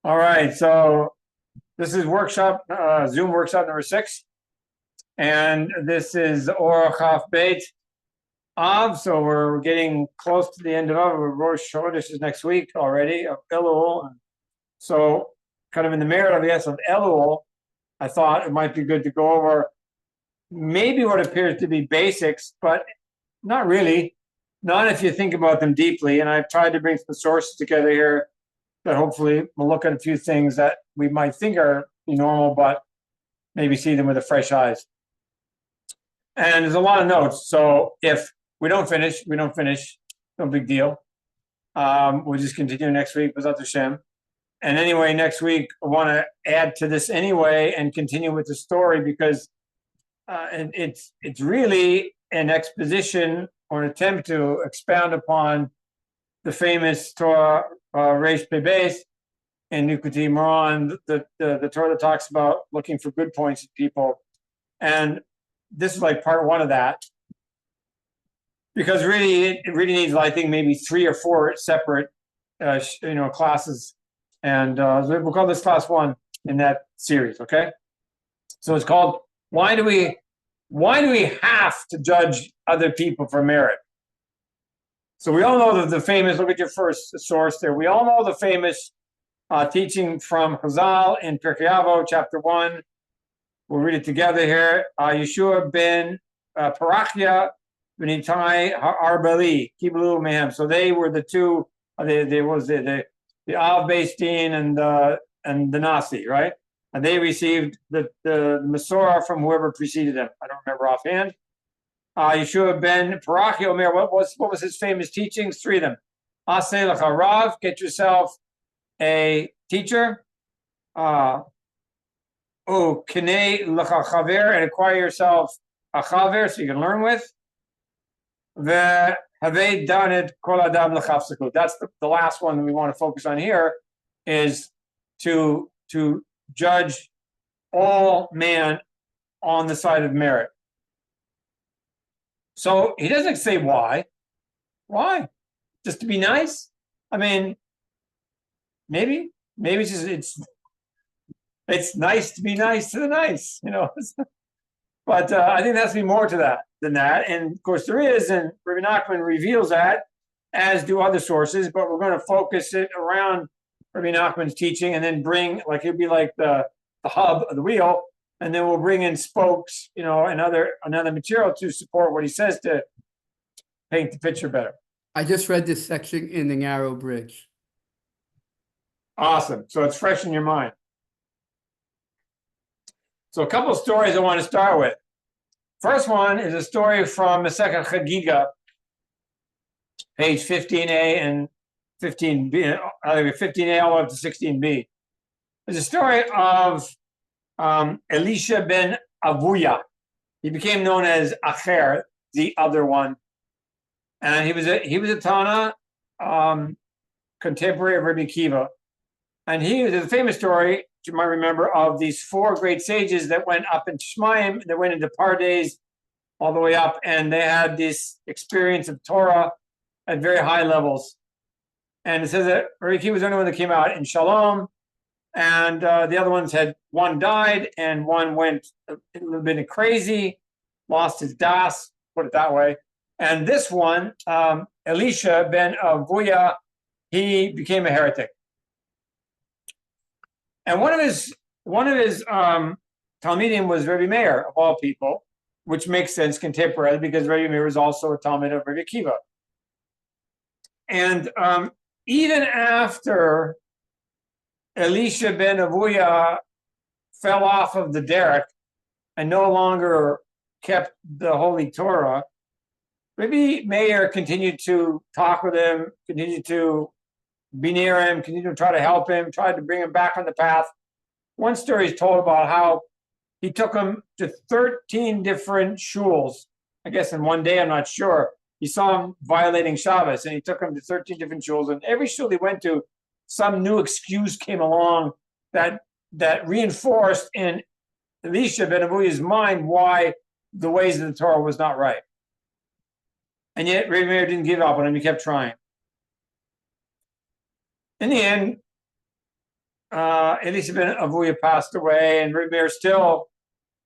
All right, so this is workshop, Zoom workshop number 6, and this is Or Chaf Beit Av. So we're getting close to the end of Av. Rosh Chodesh is next week already of Elul. So, kind of in the merit, I guess, of Elul, I thought it might be good to go over maybe what appears to be basics, but not really. Not if you think about them deeply. And I've tried to bring some sources together here that hopefully we'll look at a few things that we might think are normal, but maybe see them with a fresh eyes. And there's a lot of notes. So if we don't finish, we don't finish. No big deal. We'll just continue next week with Shem. And anyway, next week, I want to add to this anyway and continue with the story because it's really an exposition or an attempt to expound upon the famous Torah Reish Pebes in Likutei Moharan, the Torah that talks about looking for good points in people. And this is like part 1 of that. Because really, it really needs, I think, maybe 3 or 4 separate, classes. And we'll call this class 1 in that series, okay? So it's called, why do we have to judge other people for merit? So we all know the famous, look at your first source there. We all know the famous teaching from Chazal in Pirkei Avot, chapter 1. We'll read it together here. Yeshua ben Parachia Benitai Arbali Kiblu Mehem. So they were the two. The Av Beis Din and the Nasi, right? And they received the Masorah from whoever preceded them. I don't remember offhand. Yeshua ben Parachia Omer. What was his famous teachings? 3 of them. Aseh lecha rav. Get yourself a teacher. Kinei lecha chaver, and acquire yourself a chaver so you can learn with. Havei danet kol adam lechafsaku. That's the last one that we want to focus on here, is to judge all man on the side of merit. So he doesn't say why. Why? Just to be nice? I mean, maybe it's nice to be nice to the nice, But I think there has to be more to that than that. And of course there is, and Rabbi Nachman reveals that, as do other sources, but we're going to focus it around Rabbi Nachman's teaching and then bring, like, it'd be like the hub of the wheel, and then we'll bring in spokes, and another material to support what he says to paint the picture better. I just read this section in the Narrow Bridge. Awesome. So it's fresh in your mind. So a couple of stories I want to start with. First one is a story from Masechet Chagigah, page 15a and 15b, 15a all the way up to 16b. There's a story of Elisha ben Avuya. He became known as Acher, the other one, and he was a Tana, contemporary of Rabbi Akiva, and there's a famous story you might remember of these 4 great sages that went up into Shemaim, that went into Pardes all the way up, and they had this experience of Torah at very high levels. And it says that Rabbi Akiva was the only one that came out in Shalom, and the other ones one died, and one went a little bit crazy, lost his das, put it that way. And this one, Elisha ben Avuya, he became a heretic. And one of his Talmidim was Rabbi Meir, of all people, which makes sense contemporarily because Rabbi Meir is also a Talmid of Rabbi Akiva. And even after Elisha ben Avuya fell off of the derech and no longer kept the Holy Torah, Rabbi Meir continued to talk with him, continued to be near him, continued to try to help him, tried to bring him back on the path. One story is told about how he took him to 13 different shuls. I guess in one day, I'm not sure. He saw him violating Shabbos, and he took him to 13 different shuls. And every shul he went to, some new excuse came along that reinforced in Elisha ben Avuya's mind why the ways of the Torah was not right. And yet, Rabbi Meir didn't give up on him. He kept trying. In the end, Elisha ben Avuya passed away, and Rabbi Meir still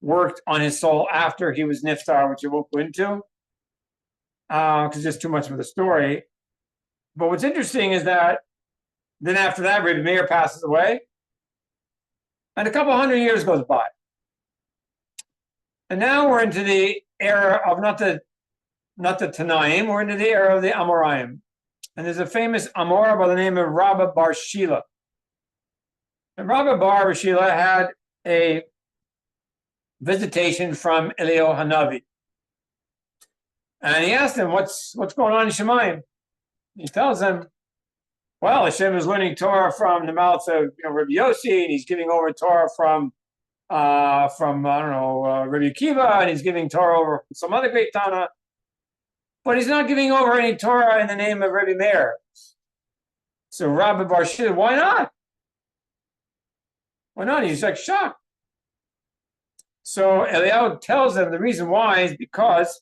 worked on his soul after he was niftar, which I won't go into because it's just too much of the story. But what's interesting is that then after that, Rabbi Meir passes away, and a couple hundred years goes by. And now we're into the era of not the Tanaim, we're into the era of the Amoraim. And there's a famous Amor by the name of Rabba Bar Shila. And Rabba Bar Shila had a visitation from Eliyahu Hanavi. And he asked him, what's going on in Shemayim? He tells him, well, Hashem is learning Torah from the mouth of Rabbi Yossi, and he's giving over Torah from Rabbi Akiva, and he's giving Torah over some other great Tana, but he's not giving over any Torah in the name of Rabbi Meir. So Rabbi Bar Shila, why not? Why not? He's like shocked. So Eliyahu tells them the reason why is because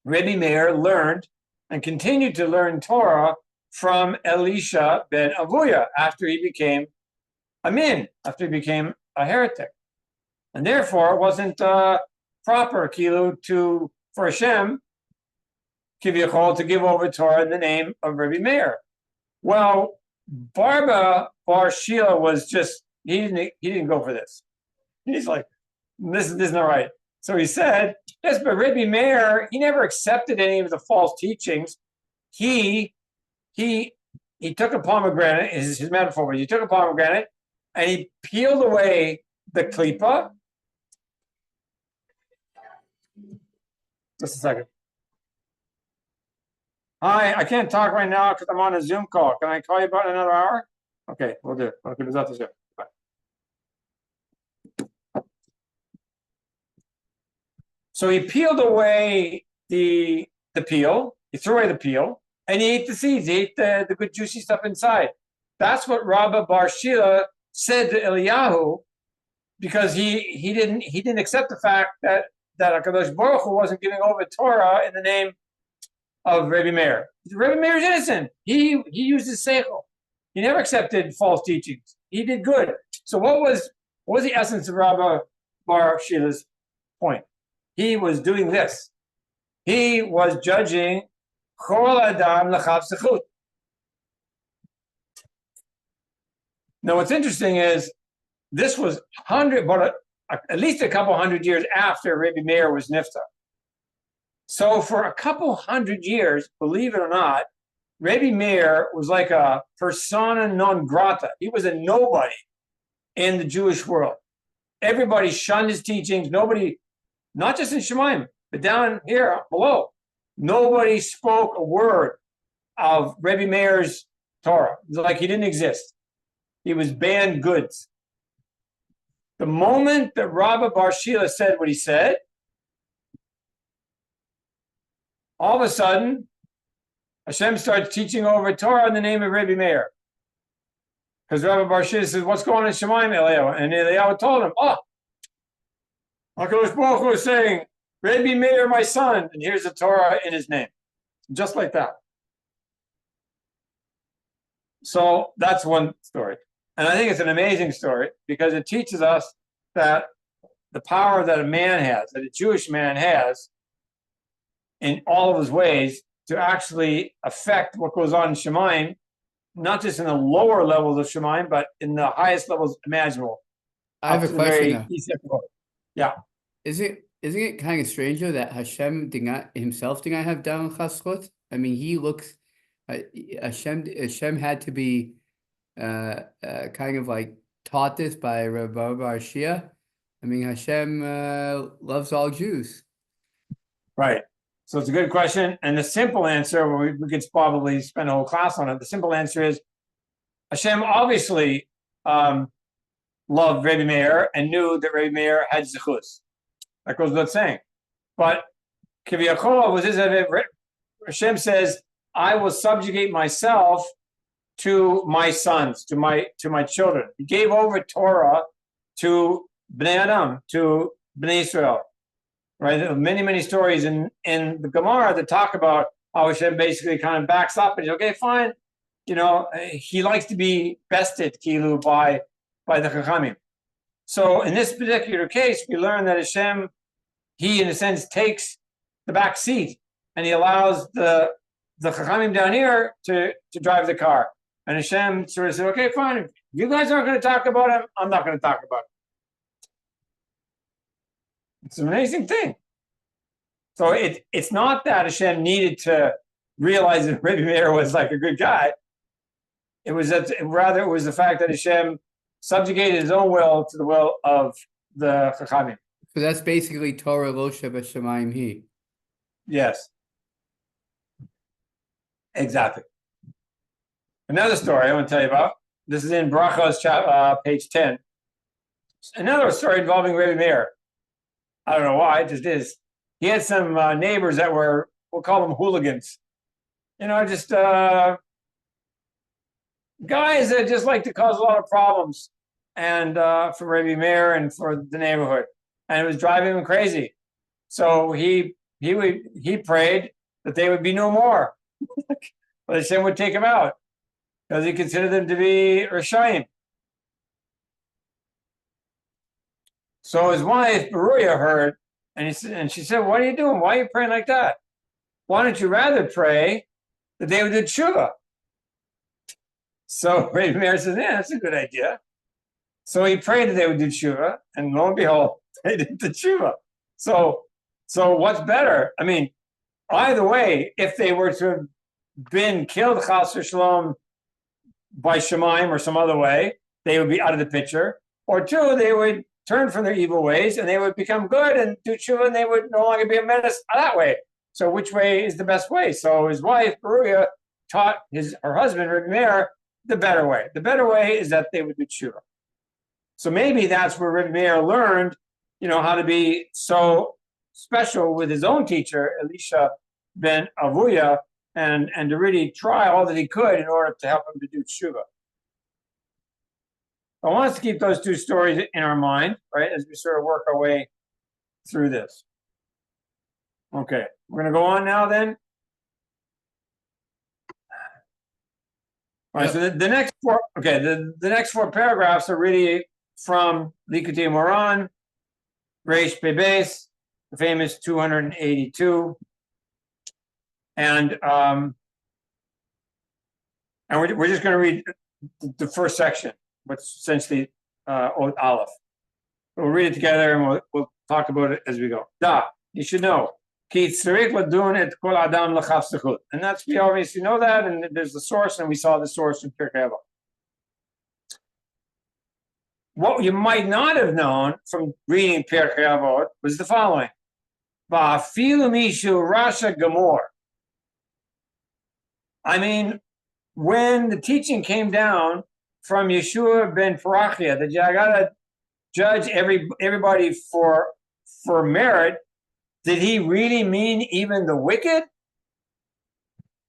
Rabbi Meir learned and continued to learn Torah from Elisha ben Avuya after he became a min, after he became a heretic. And therefore it wasn't proper for Hashem Kivyachol to give over Torah in the name of Rabbi Meir. Well, Bar Shila was just, he didn't go for this. He's like, this is not right. So he said, yes, but Rabbi Meir, he never accepted any of the false teachings. He took a pomegranate, his metaphor was he took a pomegranate and he peeled away the klipa. Just a second. Hi, I can't talk right now because I'm on a Zoom call. Can I call you about another hour? Okay, we'll do it. Okay, bye. So he peeled away the peel. He threw away the peel, and he ate the seeds. He ate the good juicy stuff inside. That's what Rabba Bar Shila said to Eliyahu, because he didn't accept the fact that HaKadosh Baruch Hu wasn't giving over Torah in the name of Rabbi Meir. Rabbi Meir is innocent. He used his seichel. He never accepted false teachings. He did good. So what was the essence of Rabba Bar Shila's point? He was doing this. He was judging Chol Adam L'chav Zechut. Now, what's interesting is this was at least a couple hundred years after Rabbi Meir was niftar. So for a couple hundred years, believe it or not, Rabbi Meir was like a persona non grata. He was a nobody in the Jewish world. Everybody shunned his teachings. Nobody, not just in Shemayim, but down here below, nobody spoke a word of Rabbi Meir's Torah. It was like he didn't exist. He was banned goods. The moment that Rabba Bar Shila said what he said, all of a sudden, Hashem starts teaching over Torah in the name of Rabbi Meir. Because Rabbi Bar Shila says, what's going on in Shemayim, Eliyahu? And Eliyahu told him, HaKadosh Baruch Hu is saying, Rabbi Meir, my son, and here's the Torah in his name. Just like that. So that's one story. And I think it's an amazing story because it teaches us that the power that a man has, that a Jewish man has, in all of his ways, to actually affect what goes on in Shemayim, not just in the lower levels of Shemayim, but in the highest levels imaginable. I have a question now. Yeah. Isn't it kind of strange though that Hashem did not have down chasrut? I mean, he looks Hashem had to be kind of like taught this by Rabbi Bar Shila. I mean, Hashem loves all Jews. Right. So it's a good question. And the simple answer, we could probably spend a whole class on it. The simple answer is Hashem obviously loved Rabbi Meir and knew that Rabbi Meir had zechus. That goes without saying. But Kiviyachol was his, Hashem says, I will subjugate myself to my sons, to my children. He gave over Torah to Bnei Adam, to Bnei Israel. Right? There are many, many stories in the Gemara that talk about how Hashem basically kind of backs up and says, okay, fine, he likes to be bested, kilu, by the Chachamim. So in this particular case, we learn that Hashem, he in a sense takes the back seat and he allows the Chachamim down here to drive the car. And Hashem sort of said, okay, fine. If you guys aren't going to talk about it, I'm not going to talk about it. It's an amazing thing. So it's not that Hashem needed to realize that Rebbe Meir was like a good guy. It was that rather it was the fact that Hashem subjugated his own will to the will of the Chachamim. So that's basically Torah lo shebashamayim hi. Yes. Exactly. Another story I want to tell you about. This is in Brachos, page 10. Another story involving Rebbe Meir. I don't know why, it just is. He had some neighbors that were, we'll call them hooligans. Just guys that just like to cause a lot of problems and for Rebbe Meir and for the neighborhood. And it was driving him crazy. So he prayed that they would be no more. But Hashem would take him out because he considered them to be Rishayim. So his wife, Beruya, heard, and she said, what are you doing? Why are you praying like that? Why don't you rather pray that they would do tshuva? So Rebbe Meir says, yeah, that's a good idea. So he prayed that they would do tshuva, and lo and behold, they did the tshuva. So what's better? I mean, either way, if they were to have been killed, chas v'shalom, by Shemaim or some other way, they would be out of the picture. Or two, they would turn from their evil ways and they would become good and do tshuva and they would no longer be a menace that way. So which way is the best way? So his wife, Beruya, taught her husband, Rebbe Meir, the better way. The better way is that they would do tshuva. So maybe that's where Rebbe Meir learned, how to be so special with his own teacher, Elisha ben Avuya, and to really try all that he could in order to help him to do tshuva. I want us to keep those two stories in our mind, right, as we sort of work our way through this. Okay, we're going to go on now then. All right, so the next four, the next four paragraphs are really from Likutei Moharan, Reish Pebes, the famous 282. And we're just going to read the first section, what's essentially Od Aleph. We'll read it together and we'll talk about it as we go. You should know. And that's, we obviously know that, and there's the source, and we saw the source in Pirkei Avot. What you might not have known from reading Pirkei Avot was the following. Va'afilu mishu rasha gamor. I mean, when the teaching came down from Yeshua ben Parachia that you gotta judge everybody for merit, did he really mean even the wicked?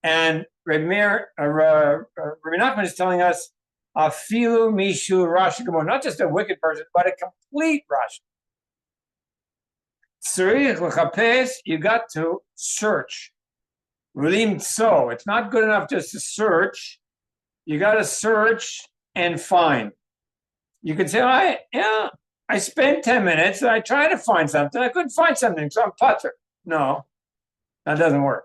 And Rabbi Nachman is telling us, afilu mishu rasha gamor, not just a wicked person, but a complete rasha. Tzarich l'chapes, you got to search. So it's not good enough just to search. You got to search and find. You could say, I spent 10 minutes and I tried to find something. I couldn't find something, so I'm putter. No, that doesn't work.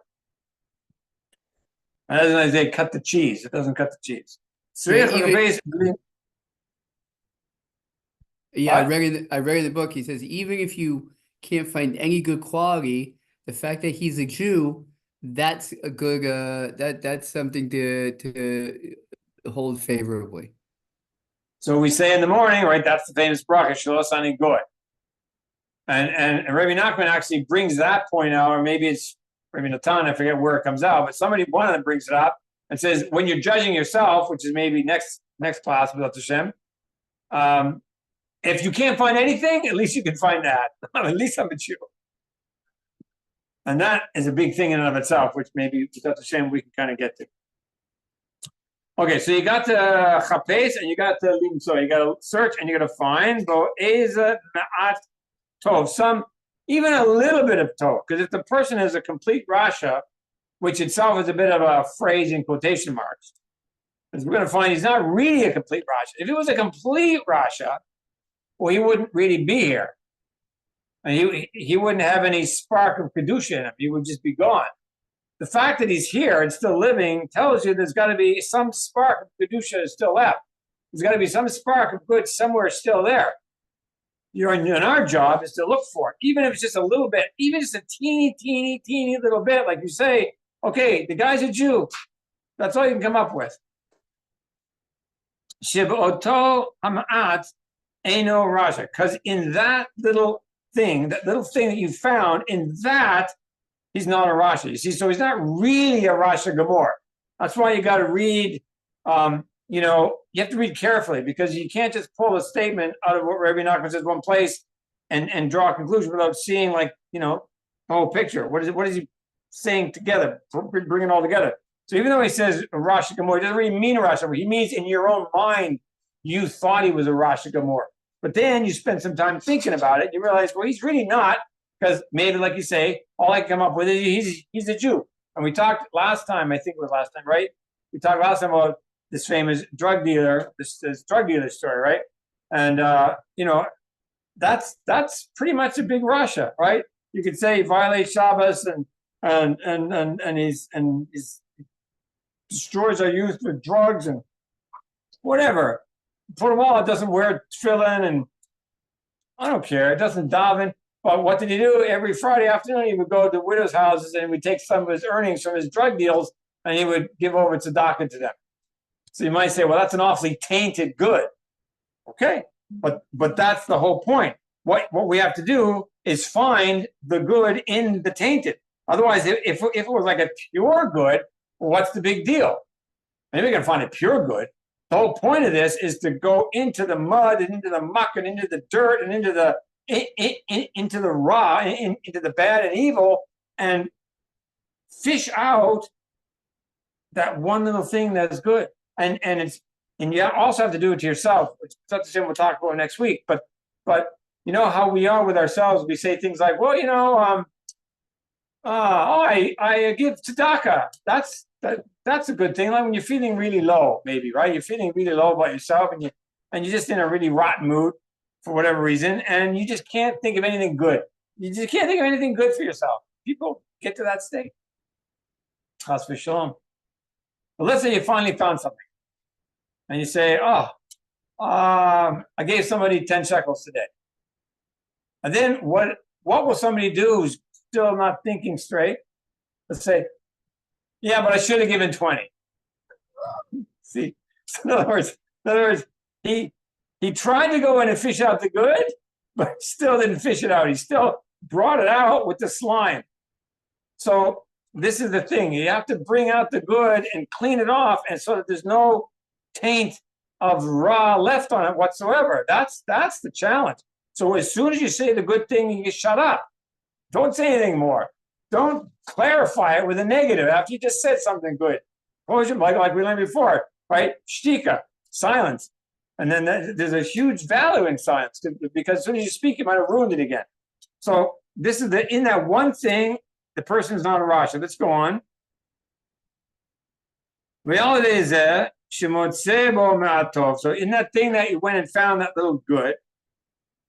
That doesn't like they cut the cheese. It doesn't cut the cheese. I read in the book, he says, even if you can't find any good quality, the fact that he's a Jew, that's a good that's something to hold favorably. So we say in the morning, right? That's the famous bracha, Shalos Ani Goy. And Rabbi Nachman actually brings that point out, or maybe it's Rabbi Natan, I forget where it comes out, but one of them brings it up and says, when you're judging yourself, which is maybe next class with Hashem, if you can't find anything, at least you can find that. At least I'm a Jew. And that is a big thing in and of itself, which maybe without Hashem we can kind of get to. Okay, so you got to chapes and you got to limso. You got to search and you got to find. Some, even a little bit of tov. Because if the person is a complete rasha, which itself is a bit of a phrase in quotation marks, Because we're going to find he's not really a complete Rasha. If he was a complete Rasha, well, he wouldn't really be here. And he wouldn't have any spark of Kedusha in him. He would just be gone. The fact that he's here and still living tells you there's got to be some spark of Kedusha is still left. There's got to be some spark of good somewhere still there. And our job is to look for it, even if it's just a little bit, even just a teeny little bit. Like you say, okay, the guy's a Jew. That's all you can come up with. Shiboto Hamat Eino Rasha. Because in that little thing that you found, in that, he's not a Rasha. You see, so he's not really a Rasha Gamor. That's why you got to read, you have to read carefully, because you can't just pull a statement out of what Rabbi Nachman says one place and draw a conclusion without seeing, the whole picture. What is he saying together? Bring it all together. So even though he says Rasha Gamor, he doesn't really mean a Rasha Gamor. He means in your own mind, you thought he was a Rasha Gamor. But then you spend some time thinking about it. You realize, well, he's really not, because maybe, like you say, all I can come up with is he's a Jew. And we talked last time, I think it was last time, right? We talked last time about this famous drug dealer, this drug dealer story, right? And that's pretty much a big Rasha, right? You could say he violates Shabbos and he's destroys our youth with drugs and whatever. For a while, it doesn't wear tefillin, and I don't care. It doesn't daven. But what did he do? Every Friday afternoon, he would go to widows' houses and we'd take some of his earnings from his drug deals and he would give over tzedakah to them. So you might say, well, that's an awfully tainted good. Okay, but that's the whole point. What we have to do is find the good in the tainted. Otherwise, if it was like a pure good, well, what's the big deal? Maybe we can find a pure good. The whole point of this is to go into the mud and into the muck and into the dirt and into the raw, into the bad and evil, and fish out that one little thing that's good. And you also have to do it to yourself, which is not the same we'll talk about next week. But you know how we are with ourselves. We say things like, well, I give tzedakah. That's a good thing. Like when you're feeling really low, maybe, right? You're feeling really low about yourself, and you're just in a really rotten mood for whatever reason, and you just can't think of anything good. You just can't think of anything good for yourself. People get to that state. Chas v'shalom. But let's say you finally found something, and you say, I gave somebody 10 shekels today. And then what will somebody do who's still not thinking straight? Let's say, yeah, but I should have given 20. See, so in other words, he tried to go in and fish out the good, but still didn't fish it out. He still brought it out with the slime. So this is the thing. You have to bring out the good and clean it off, and so that there's no taint of raw left on it whatsoever. That's the challenge. So as soon as you say the good thing, you shut up. Don't say anything more. Don't clarify it with a negative after you just said something good. Like we learned before, right? Shtika, silence. And then there's a huge value in silence, because as soon as you speak, you might have ruined it again. So this is in that one thing, the person is not a Rasha. Let's go on. Reality is that so in that thing that you went and found that little good,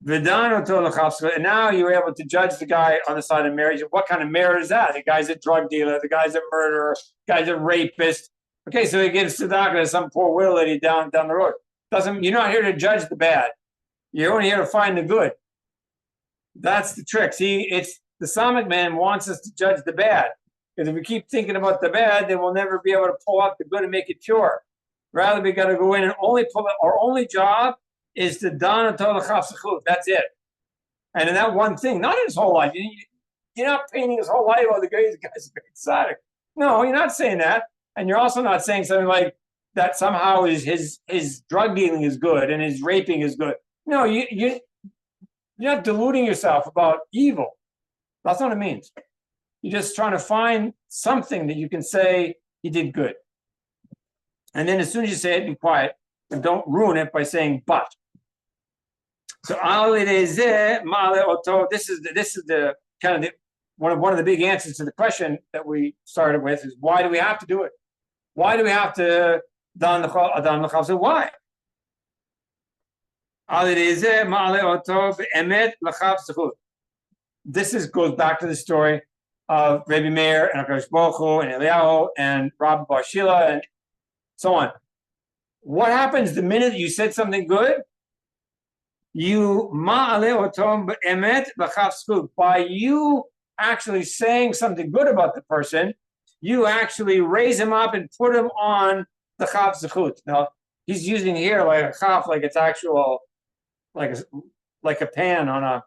and now you're able to judge the guy on the side of marriage. What kind of merit is that? The guy's a drug dealer, the guy's a murderer, the guy's a rapist. Okay, so he gives tzedakah to some poor widow lady down the road. You're not here to judge the bad. You're only here to find the good. That's the trick. See, it's the Samach man wants us to judge the bad. Because if we keep thinking about the bad, then we'll never be able to pull out the good and make it pure. Rather, we got to go in and only pull it. Our only job is to don and tol. That's it. And in that one thing, not his whole life. You're not painting his whole life. Oh, the guy's a great tzaddik. No, you're not saying that. And you're also not saying something like that somehow his drug dealing is good and his raping is good. No, you're not deluding yourself about evil. That's not what it means. You're just trying to find something that you can say he did good. And then as soon as you say it, be quiet. And don't ruin it by saying but. So this is the kind of one of the big answers to the question that we started with is, why do we have to do it? Why do we have to Why? This goes back to the story of Rabbi Meir and HaKadosh Baruch Hu and Eliyahu and Rabbi Bar Shila and so on. What happens the minute you said something good? You by you actually saying something good about the person, you actually raise him up and put him on the chav zechut. Now he's using here like a chav, like it's actual, like a pan on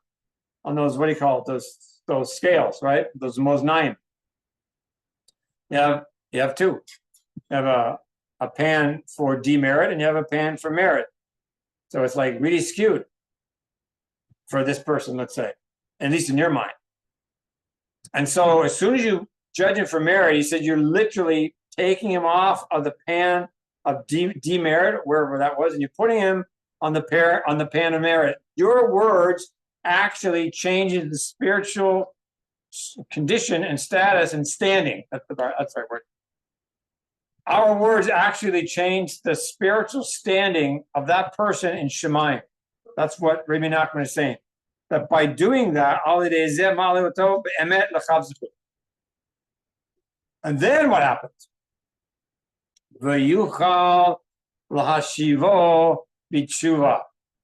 those, what do you call it? Those scales, right? Those moznaim. You have two. You have a pan for demerit and you have a pan for merit. So it's like really skewed for this person, let's say, at least in your mind. And so as soon as you judge him for merit, he said you're literally taking him off of the pan of demerit, wherever that was, and you're putting him on the pan of merit. Your words actually changes the spiritual condition and status and standing. That's the right word. Our words actually change the spiritual standing of that person in Shemayim. That's what Rabbi Nachman is saying. That by doing that, and then what happens?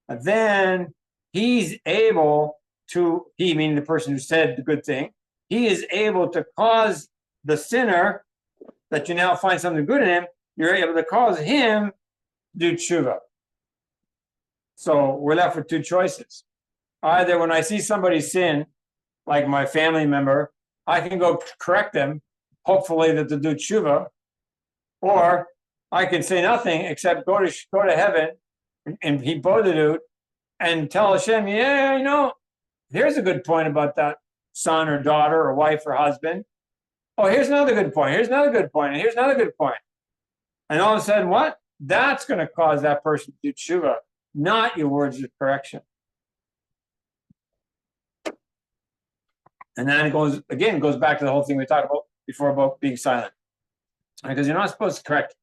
And then he's able to, he meaning the person who said the good thing, he is able to cause the sinner, that you now find something good in him, you're able to cause him to do tshuva. So we're left with two choices. Either when I see somebody sin, like my family member, I can go correct them, hopefully that they'll do tshuva, or I can say nothing except go to heaven and he bodedut and tell Hashem, here's a good point about that son or daughter or wife or husband. Oh, here's another good point. Here's another good point. And here's another good point. And all of a sudden, what? That's going to cause that person to do tshuva, not your words of correction. And then it goes back to the whole thing we talked about before about being silent. Because you're not supposed to correct.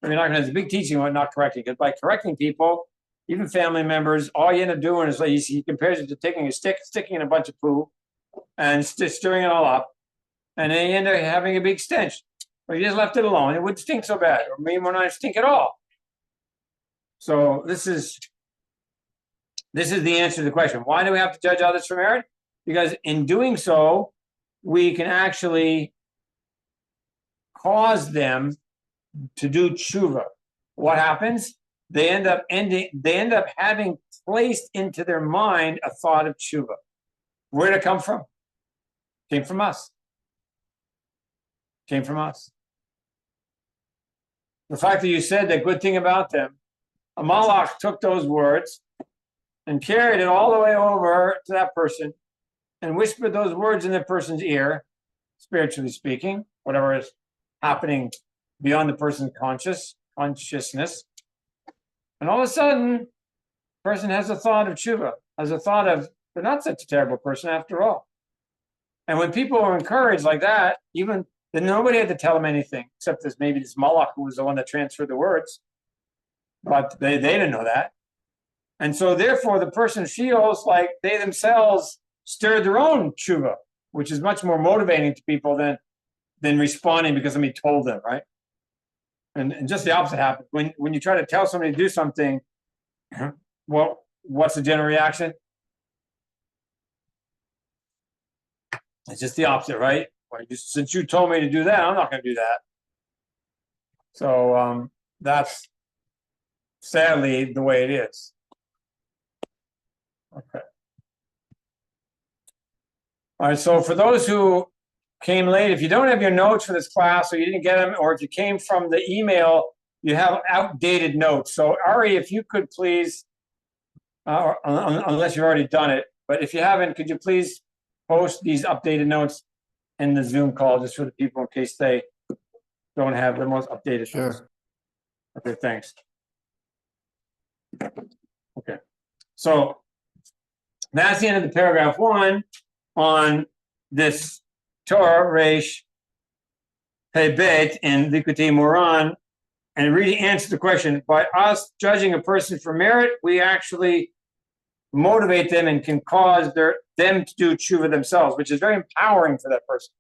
You're not going to have a big teaching about not correcting. Because by correcting people, even family members, all you end up doing is, like, he compares it to taking a stick, sticking in a bunch of poo, and stirring it all up. And then you end up having a big stench. But you just left it alone. It wouldn't stink so bad. Or maybe not stink at all. So this is the answer to the question. Why do we have to judge others for merit? Because in doing so, we can actually cause them to do tshuva. What happens? They end up having placed into their mind a thought of tshuva. Where did it come from? Came from us. Came from us. The fact that you said that good thing about them, a malach took those words and carried it all the way over to that person and whispered those words in that person's ear, spiritually speaking, whatever is happening beyond the person's consciousness. And all of a sudden, the person has a thought of tshuva, has a thought of, they're not such a terrible person after all. And when people are encouraged like that, even then nobody had to tell them anything, except maybe this malach who was the one that transferred the words. But they didn't know that. And so therefore the person feels like they themselves stirred their own tshuva, which is much more motivating to people than responding because somebody told them, right? And just the opposite happens. When you try to tell somebody to do something, well, what's the general reaction? It's just the opposite, right? Since you told me to do that, I'm not going to do that. So that's sadly the way it is. Okay. All right, so for those who came late, if you don't have your notes for this class or you didn't get them, or if you came from the email, you have outdated notes. So Ari, if you could please, unless you've already done it, but if you haven't, could you please post these updated notes in the Zoom call just for the people in case they don't have the most updated notes. Okay, thanks. Okay, so that's the end of the paragraph 1 on this Torah Reish Pei Bet in Likutei Moharan and really answer the question. By us judging a person for merit, we actually motivate them and can cause them to do tshuva themselves, which is very empowering for that person.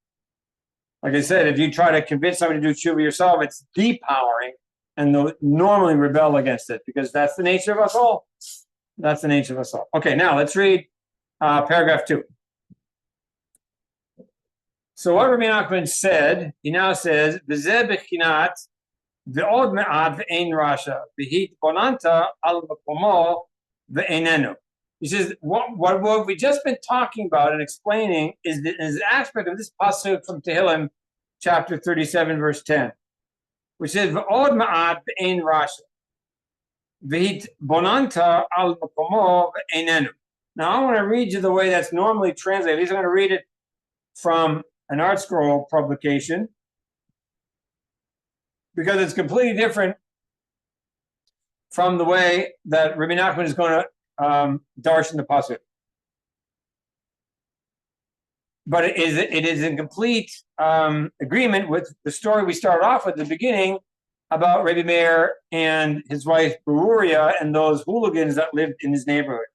Like I said, if you try to convince somebody to do tshuva yourself, it's depowering, and they'll normally rebel against it because that's the nature of us all. That's the nature of us all. Okay, now let's read paragraph 2. So what Rabbi Nachman said, he now says, "V'zeh b'chinat v'od me'ad v'ein rasha v'hit bonanta al makomo v'einenu." He says, what we just been talking about and explaining is the aspect of this pasuk from Tehillim, chapter 37, verse 10, which says, "V'od ma'at v'ein rasha, v'hit bonanta al makomo v'einenu." Now, I want to read you the way that's normally translated. At least I'm going to read it from an Art Scroll publication, because it's completely different from the way that Rabbi Nachman is going to darshan the pasuk, but it is in complete agreement with the story we started off with at the beginning about Rabbi Meir and his wife Beruria and those hooligans that lived in his neighborhood.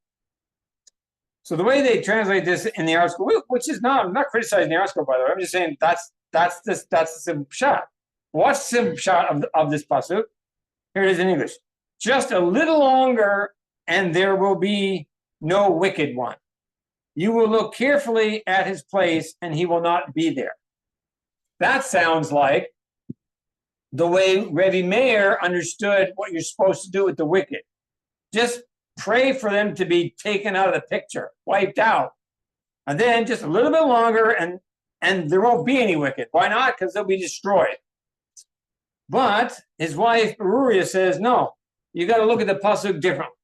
So the way they translate this in the Art Scroll, which is I'm not criticizing the Art Scroll, by the way, I'm just saying that's the simple shot. What's the simple shot of this pasuk? Here it is in English. Just a little longer, and there will be no wicked one. You will look carefully at his place, and he will not be there. That sounds like the way Rebbe Meir understood what you're supposed to do with the wicked. Just pray for them to be taken out of the picture, wiped out. And then just a little bit longer, and there won't be any wicked. Why not? Because they'll be destroyed. But his wife, Beruria, says, no, you got to look at the pasuk differently.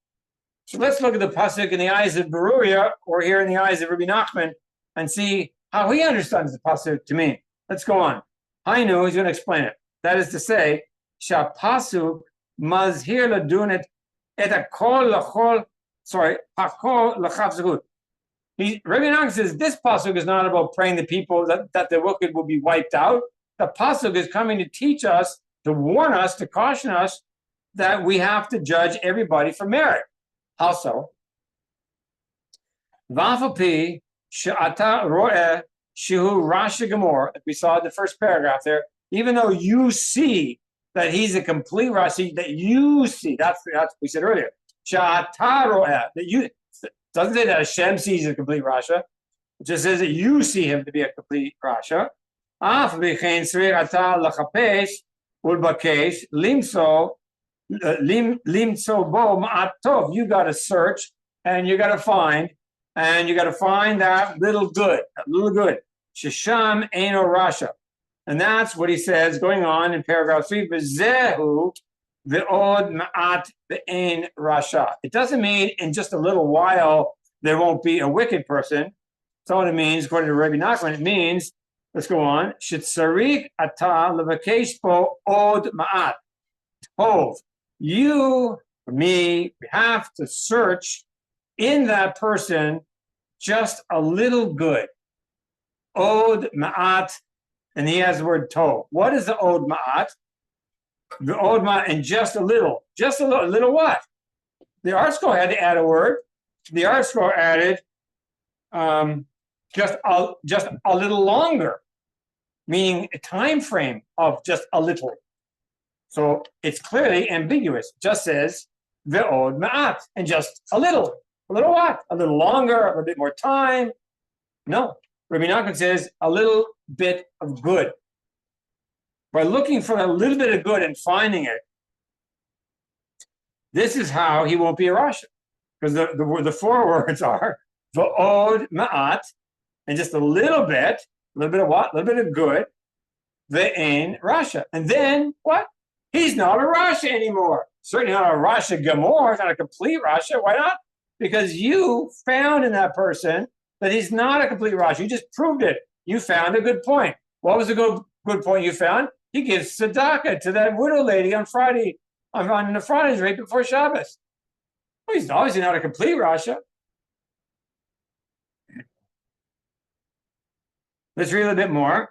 So let's look at the pasuk in the eyes of Beruria, or here in the eyes of Rabbi Nachman, and see how he understands the pasuk to mean. Let's go on. Hainu, he's going to explain it. That is to say, Shapasuk mazhir ladunit et hakol lachol, hakol lachav zehut. Rabbi Nachman says this pasuk is not about praying the people that the wicked will be wiped out. The pasuk is coming to teach us, to warn us, to caution us that we have to judge everybody for merit. How so? V'afapi she'ata ro'eh shehu rasha gemor, we saw in the first paragraph there, even though you see that he's a complete rasha, that you see, that's what we said earlier. She'ata ro'eh, that you, doesn't say that Shem sees a complete rasha, it just says that you see him to be a complete rasha. Af v'chein tzrich ata lachapesh ulbakesh limso bo ma'atov. You got to search and you got to find, and you got to find that little good, Shisham Eino Rasha. And that's what he says going on in paragraph 3. V'zehu v'od ma'at v'ein Rasha. It doesn't mean in just a little while there won't be a wicked person. That's all it means, according to Rabbi Nachman. It means, let's go on. Shetzarich ata levakesh po od ma'at tov. You, me, we have to search in that person just a little good. Od ma'at, and he has the word tov. What is the od ma'at? The od ma'at, and just a little what? The Art Scroll had to add a word. The Art Scroll added just a little longer, meaning a time frame of just a little. So it's clearly ambiguous. It just says ve'od ma'at, and just a little what? A little longer, a little bit more time. No, Rabbi Nachman says a little bit of good. By looking for a little bit of good and finding it, this is how he won't be a rasha, because the four words are ve'od ma'at, and just a little bit of what? A little bit of good, ve'ein rasha, and then what? He's not a rasha anymore. Certainly not a rasha gemor, not a complete rasha. Why not? Because you found in that person that he's not a complete rasha. You just proved it. You found a good point. What was the good point you found? He gives tzedakah to that widow lady on Friday, on the Fridays right before Shabbos. Well, he's obviously not a complete rasha. Let's read a little bit more.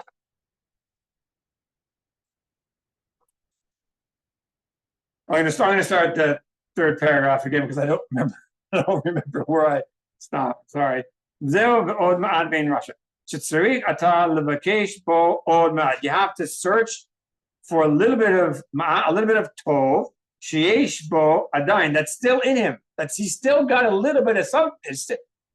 I'm gonna start the third paragraph again because I don't remember. I don't remember where I stopped. Sorry. זהו ועוד מעט בין רשע. שצריך אתה לבקש בו עוד מעט. You have to search for a little bit of tov שיש בו עדיין, that's still in him. He's still got a little bit of something.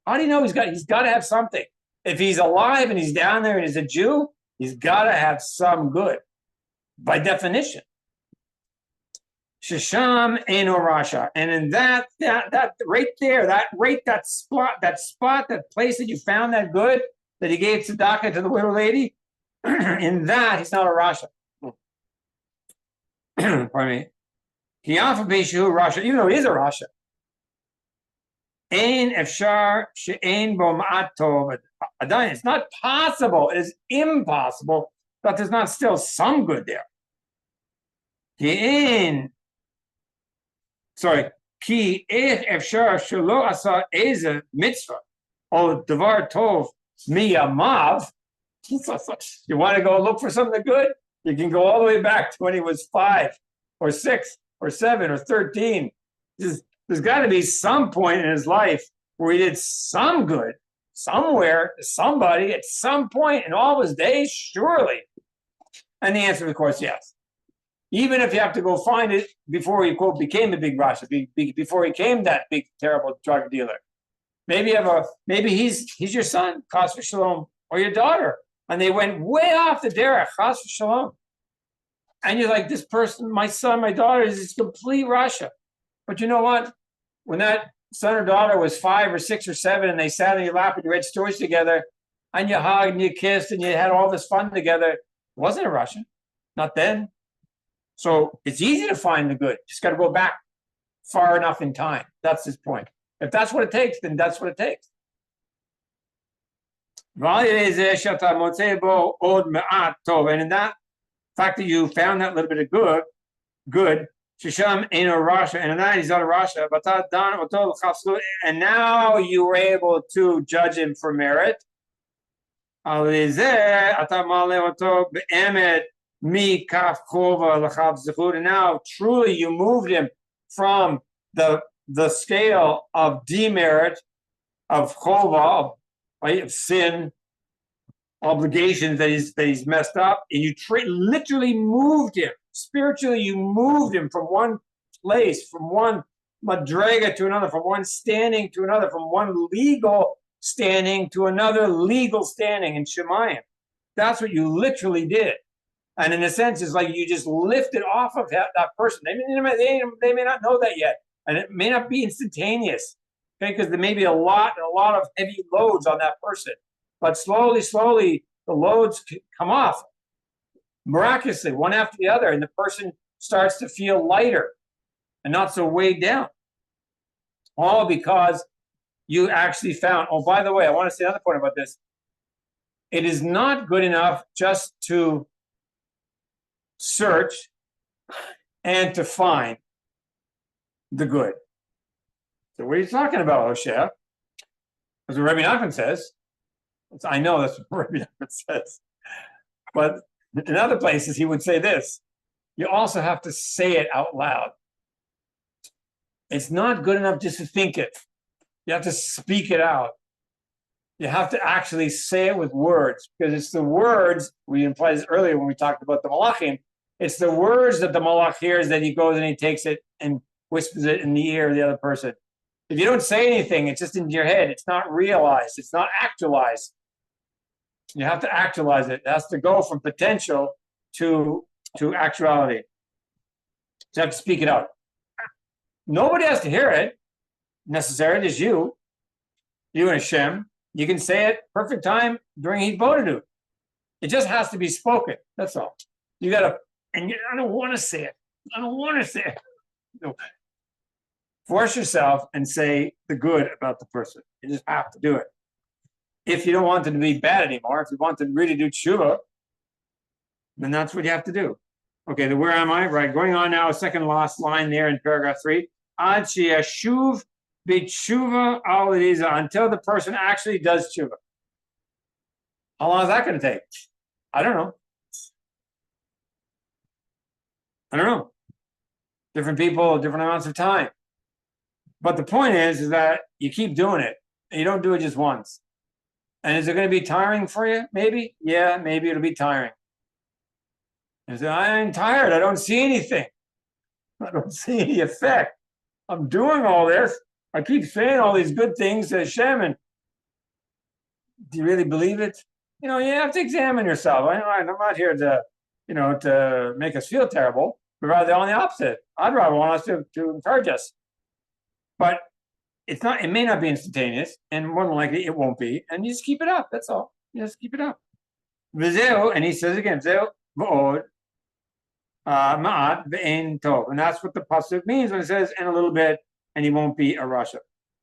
How do you know he's got to have something? If he's alive and he's down there and he's a Jew, he's got to have some good, by definition. Shesham Eno Rasha, and in that right there, that spot, that place that you found that good that he gave tzedakah to the widow lady, in that he's not a Rasha. Pardon me. Kiyafa Beishu Rasha, even though he is a Rasha. Ein Efshar She'ein Bo Ma'at Tov. It's not possible, it is impossible that there's not still some good there. Ki efshar shelo asa eze mitzvah or davar tov miyamav. You want to go look for something good? You can go all the way back to when he was 5 or 6 or 7 or 13. There's got to be some point in his life where he did some good somewhere to somebody at some point in all of his days, surely. And the answer, of course, yes. Even if you have to go find it before he, quote, became a big Rasha, before he became that big, terrible drug dealer. Maybe he's your son, Chas v'shalom, or your daughter, and they went way off the derech, Chas v'shalom. And you're like, this person, my son, my daughter, is complete Rasha. But you know what? When that son or daughter was 5 or 6 or 7, and they sat on your lap and you read stories together, and you hugged and you kissed and you had all this fun together, it wasn't a Rasha. Not then. So it's easy to find the good. Just got to go back far enough in time. That's his point. If that's what it takes, then that's what it takes. And in that fact that you found that little bit of good, Shisham ain't a Rasha, and in that he's not a Rasha, and now you were able to judge him for merit. And now truly you moved him from the scale of demerit, of chova, right, of sin, obligations that he's messed up, and you literally moved him spiritually. You moved him from one place, from one madrega to another, from one standing to another, from one legal standing to another legal standing in Shemayim. That's what you literally did. And in a sense, it's like you just lifted off of that person. They may not know that yet, and it may not be instantaneous, okay? Because there may be a lot of heavy loads on that person. But slowly, the loads come off miraculously, one after the other, and the person starts to feel lighter and not so weighed down. All because you actually found. Oh, by the way, I want to say another point about this. It is not good enough just to search and to find the good. So what are you talking about, Hoshea? That's what Rabbi Nachman says. I know that's what Rabbi Nachman says. But in other places, he would say this. You also have to say it out loud. It's not good enough just to think it. You have to speak it out. You have to actually say it with words, because it's the words, we implied this earlier when we talked about the malachim, it's the words that the malach hears that he goes and he takes it and whispers it in the ear of the other person. If you don't say anything, it's just in your head. It's not realized. It's not actualized. You have to actualize it. It has to go from potential to actuality. So you have to speak it out. Nobody has to hear it necessarily, just you and Shem. You can say it perfect time during Hitbodedut. It just has to be spoken. That's all. You got to, and I don't want to say it. I don't want to say it. No. Force yourself and say the good about the person. You just have to do it. If you don't want them to be bad anymore, if you want them to really do tshuva, then that's what you have to do. Okay, then where am I? Right, going on now, second last line there in paragraph 3. Ad sheyashuv b'tshuva al liza, until the person actually does tshuva. How long is that going to take? I don't know. different people, different amounts of time. But the point is that you keep doing it. And you don't do it just once. And is it going to be tiring for you? Maybe. Yeah, maybe it'll be tiring. And say, I'm tired. I don't see anything. I don't see any effect. I'm doing all this. I keep saying all these good things to Shem, and do you really believe it? You have to examine yourself. I'm not here to, to make us feel terrible, but rather on the opposite. I'd rather want us to encourage us. But it's not. It may not be instantaneous, and more than likely it won't be. And you just keep it up. That's all. You just keep it up. V'zeu, and he says again, v'zeu v'od ma'at ve'en tov, and that's what the pasuk means when it says "and a little bit," and he won't be a rasha.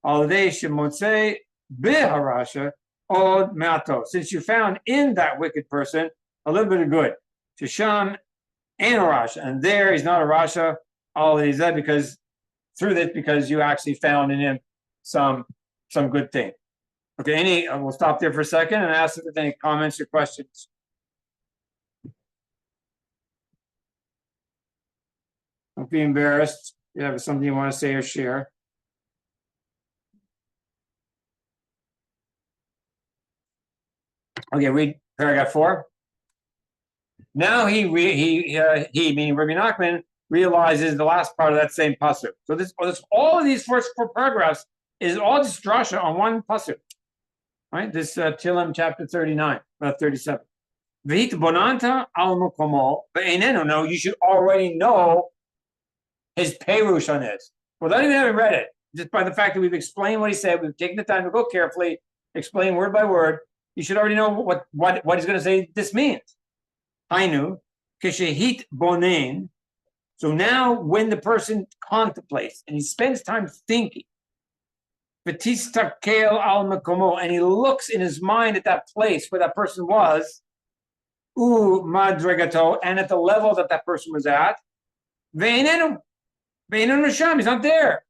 Alidei shemotzei beharasha od ma'ato. Since you found in that wicked person a little bit of good, Sham and a rasha, and there he's not a rasha. Alidei because you actually found in him some good thing. Okay, we'll stop there for a second and ask if there's any comments or questions. Don't be embarrassed. If you have something you want to say or share. Okay, read paragraph 4. Now he meaning Rabbi Nachman, realizes the last part of that same pasuk. So this all of these first 4 paragraphs is all just drasha on one pasuk, right? This Tehillim chapter 39, 37. V'hit bonanta al mokomo ve'enenu. No, you should already know his perush on this, without even having read it. Just by the fact that we've explained what he said, we've taken the time to go carefully, explain word by word. You should already know what he's going to say this means. Hainu keshehit bonen. So now, when the person contemplates and he spends time thinking, v'tistakel al makomo, and he looks in his mind at that place where that person was, madregato, and at the level that person was at, ve'inenu Sham, he's not there.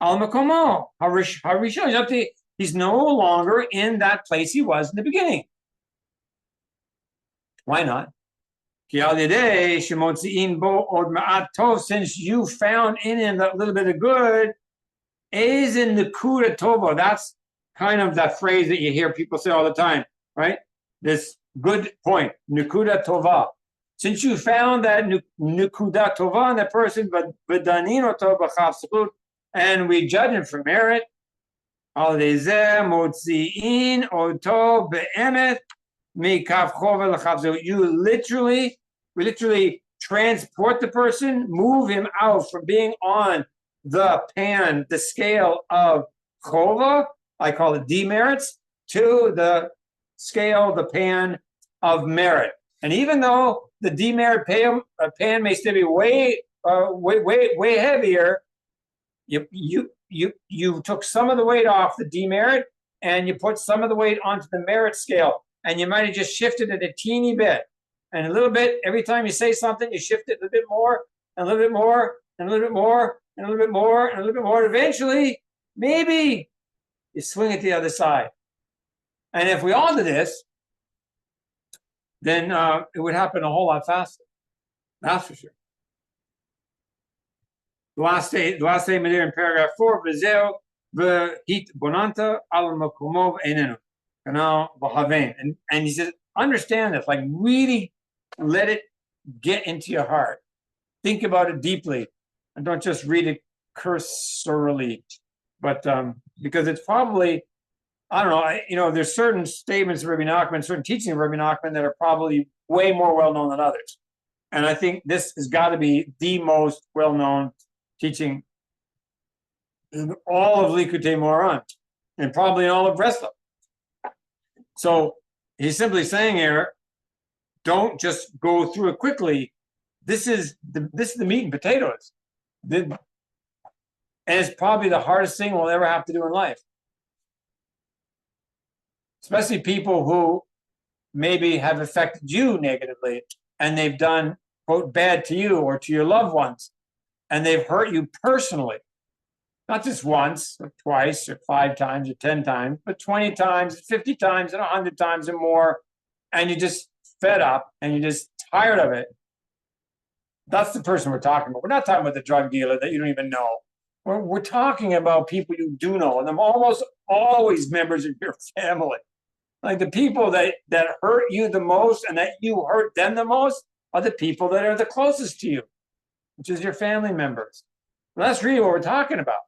Al makomo harisho, he's no longer in that place he was in the beginning. Why not? Since you found in him that little bit of good, is in the kuda tova. That's kind of that phrase that you hear people say all the time, right? This good point, nukuda tova. Since you found that nukuda tova in that person, but v'danino tova chafsut, and we judge him for merit, al dezeh motziin oto be'emet. We literally transport the person, move him out from being on the scale of chova, I call it demerits, to the scale, the pan of merit. And even though the demerit pan may still be way heavier, you took some of the weight off the demerit and you put some of the weight onto the merit scale. And you might have just shifted it a teeny bit. And a little bit, every time you say something, you shift it a little bit more, and a little bit more, and a little bit more, and a little bit more, and a little bit more. Eventually, maybe you swing it to the other side. And if we all did this, then it would happen a whole lot faster. That's for sure. The last statement here in paragraph 4, V'zeu v'hit bonanta al makomov enenu. And he says, understand this, like really let it get into your heart. Think about it deeply and don't just read it cursorily. But because it's probably, I don't know, there's certain statements of Rabbi Nachman, certain teachings of Rabbi Nachman that are probably way more well-known than others. And I think this has got to be the most well-known teaching in all of Likutei Moharan, and probably in all of Breslau. So he's simply saying here, don't just go through it quickly. This is the meat and potatoes. And it's probably the hardest thing we'll ever have to do in life. Especially people who maybe have affected you negatively and they've done, quote, bad to you or to your loved ones. And they've hurt you personally. Not just once or twice or 5 times or 10 times, but 20 times, 50 times, and 100 times and more. And you're just fed up and you're just tired of it. That's the person we're talking about. We're not talking about the drug dealer that you don't even know. We're talking about people you do know, and they're almost always members of your family. Like the people that hurt you the most and that you hurt them the most are the people that are the closest to you, which is your family members. Well, that's really what we're talking about.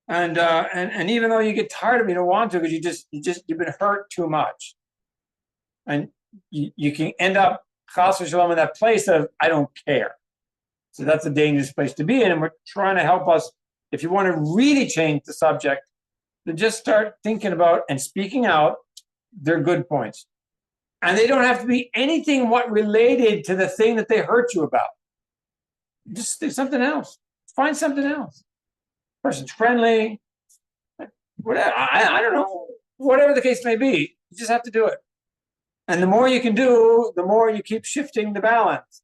And even though you get tired of it, you don't want to because you've been hurt too much, and you can end up chas v'shalom in that place of I don't care. So that's a dangerous place to be in, and we're trying to help us. If you want to really change the subject, to just start thinking about and speaking out their good points, and they don't have to be anything what related to the thing that they hurt you about. Just do something else. Find something else. Person's friendly, whatever. I don't know. Whatever the case may be, you just have to do it. And the more you can do, the more you keep shifting the balance.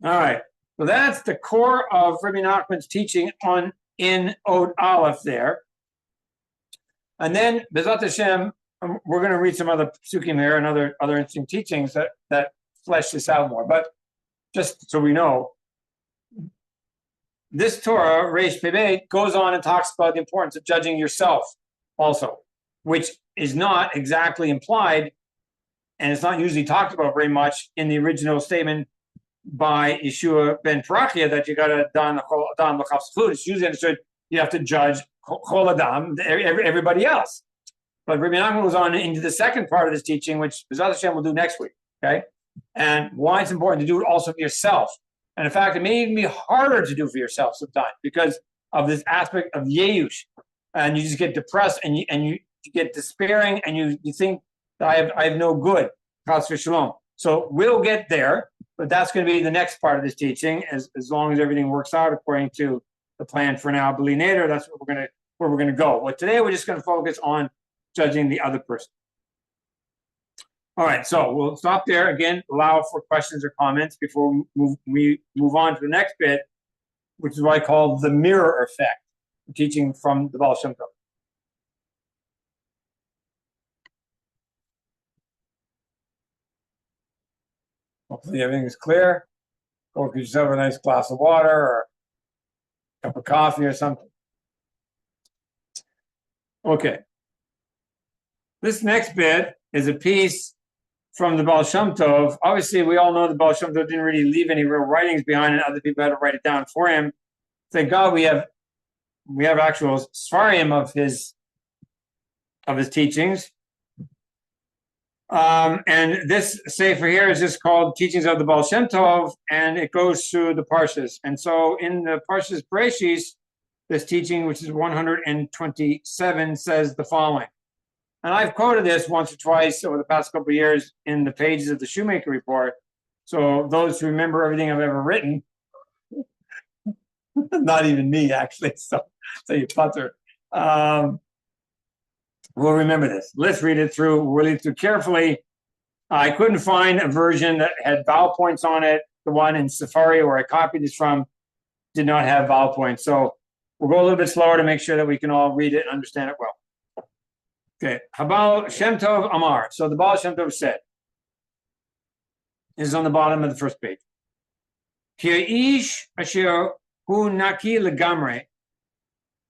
All right. So that's the core of Rabbi Nachman's teaching in Od Aleph there. And then Bezat Hashem, we're going to read some other psukim here and other interesting teachings that flesh this out more. But just so we know, this Torah, Reish Pebeit, goes on and talks about the importance of judging yourself also, which is not exactly implied, and it's not usually talked about very much in the original statement by Yeshua ben Parachia that you got to dan l'chafsachut. It's usually understood you have to judge chol adam, everybody else. But Rabbi Nachman goes on into the second part of this teaching, which B'ezras Hashem will do next week. Okay, and why it's important to do it also for yourself. And in fact, it may even be harder to do for yourself sometimes because of this aspect of yeush, and you just get depressed and you get despairing, and you think that I have no good. Chas v'shalom. So we'll get there, but that's going to be the next part of this teaching. As long as everything works out according to the plan for now, B'li Neder, that's where we're gonna go. But today we're just going to focus on judging the other person. All right, so we'll stop there. Again, allow for questions or comments before we move on to the next bit, which is what I call the mirror effect, teaching from the Baal Shem Tov. Hopefully everything is clear. Go get yourself a nice glass of water or a cup of coffee or something. Okay. This next bit is a piece from the Baal Shem Tov. Obviously, we all know the Baal Shem Tov didn't really leave any real writings behind, and other people had to write it down for him. Thank God we have actual svarim of his teachings. And this sefer here is just called Teachings of the Baal Shem Tov, and it goes through the parshas. And so in the parshas Bereshit, this teaching, which is 127, says the following. And I've quoted this once or twice over the past couple of years in the pages of the Shoemaker Report. So those who remember everything I've ever written, not even me actually, so you putter. We'll remember this. Let's read it through. We'll read it through carefully. I couldn't find a version that had vowel points on it. The one in Safari where I copied this from did not have vowel points. So we'll go a little bit slower to make sure that we can all read it and understand it well. Okay. Baal Shem Tov Amar. So the Baal Shem Tov said, this is on the bottom of the first page. Ki'ish asher hu naki legamre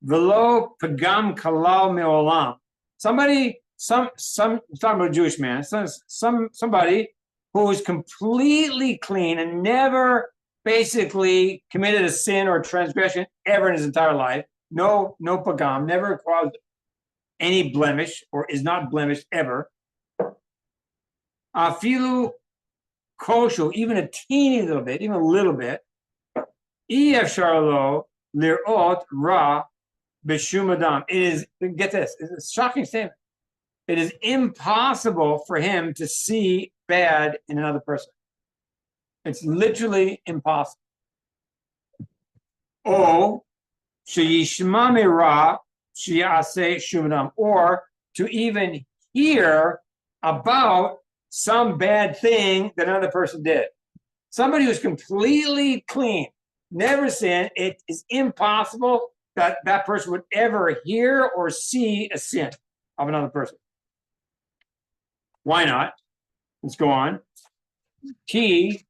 velo pagam kalal me'olam. Somebody, I'm talking about a Jewish man, somebody who is completely clean and never basically committed a sin or transgression ever in his entire life. No pagam, never caused any blemish or is not blemished ever. Afilu koshu, even a teeny little bit, even a little bit. Efshar lo lirot ra. B'shum adam. It is, get this, it's a shocking statement. It is impossible for him to see bad in another person. It's literally impossible. O sheyishma mira sheyaseh shum adam, or to even hear about some bad thing that another person did. Somebody who's completely clean, never sinned, it is impossible that person would ever hear or see a sin of another person. Why not? Let's go on. Ki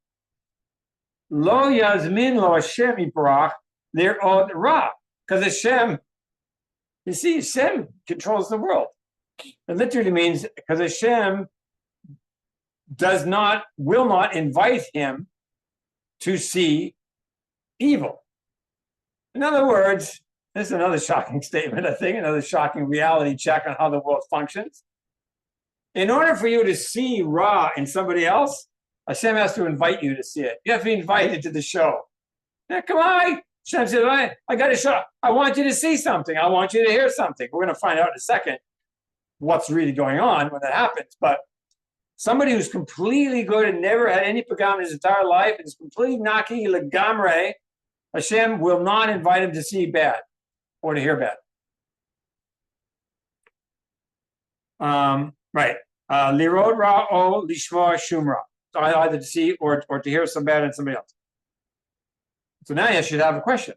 lo yazmin lo Hashem yiparach lir'od ra. Because Hashem, you see, Shem controls the world. It literally means because Hashem will not invite him to see evil. In other words, this is another shocking statement, I think, another shocking reality check on how the world functions. In order for you to see Ra in somebody else, Hashem has to invite you to see it. You have to be invited to the show. Now, come on. Hashem says, I got a show. I want you to see something. I want you to hear something. We're going to find out in a second what's really going on when that happens. But somebody who's completely good and never had any pagam in his entire life and is completely naki legamre, Hashem will not invite him to see bad or to hear bad. Right. Lirod ra o lishma shumra. Either to see or to hear some bad in somebody else. So now you should have a question.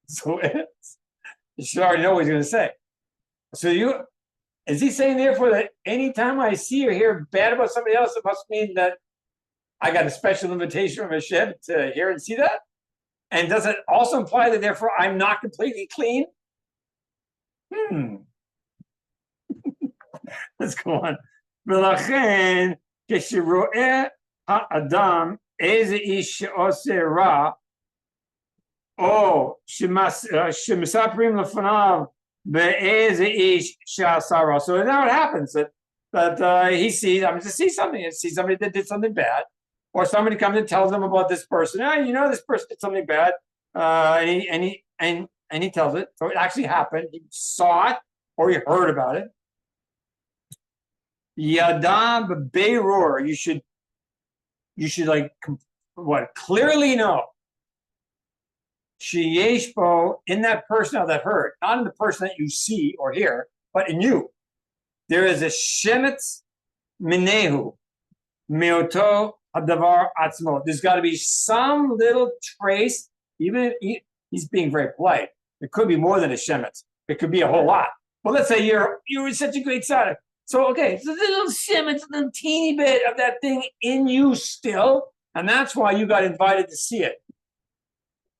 So you should already know what he's going to say. So is he saying therefore that anytime I see or hear bad about somebody else, it must mean that I got a special invitation from Hashem to hear and see that? And does it also imply that therefore I'm not completely clean? Let's go on. ולכן כשרואה האדם איזה איש שעושה רע, או שמספרים לפניו באיזה איש שעשה רע. So now it happens that he sees, I'm to see something, he sees somebody that did something bad, or somebody comes and tells him about this person. This person did something bad, and he tells it. So it actually happened. He saw it, or he heard about it. Yada beirur. You should like clearly know. Sheyesh bo in that person that heard, not in the person that you see or hear, but in you. There is a shemetz minehu meoto hadavar atzmo. There's got to be some little trace. Even if he's being very polite. It could be more than a shemetz. It could be a whole lot. Well, let's say you're such a great tzaddik. So, okay, so there's a little shemetz, a little teeny bit of that thing in you still, and that's why you got invited to see it.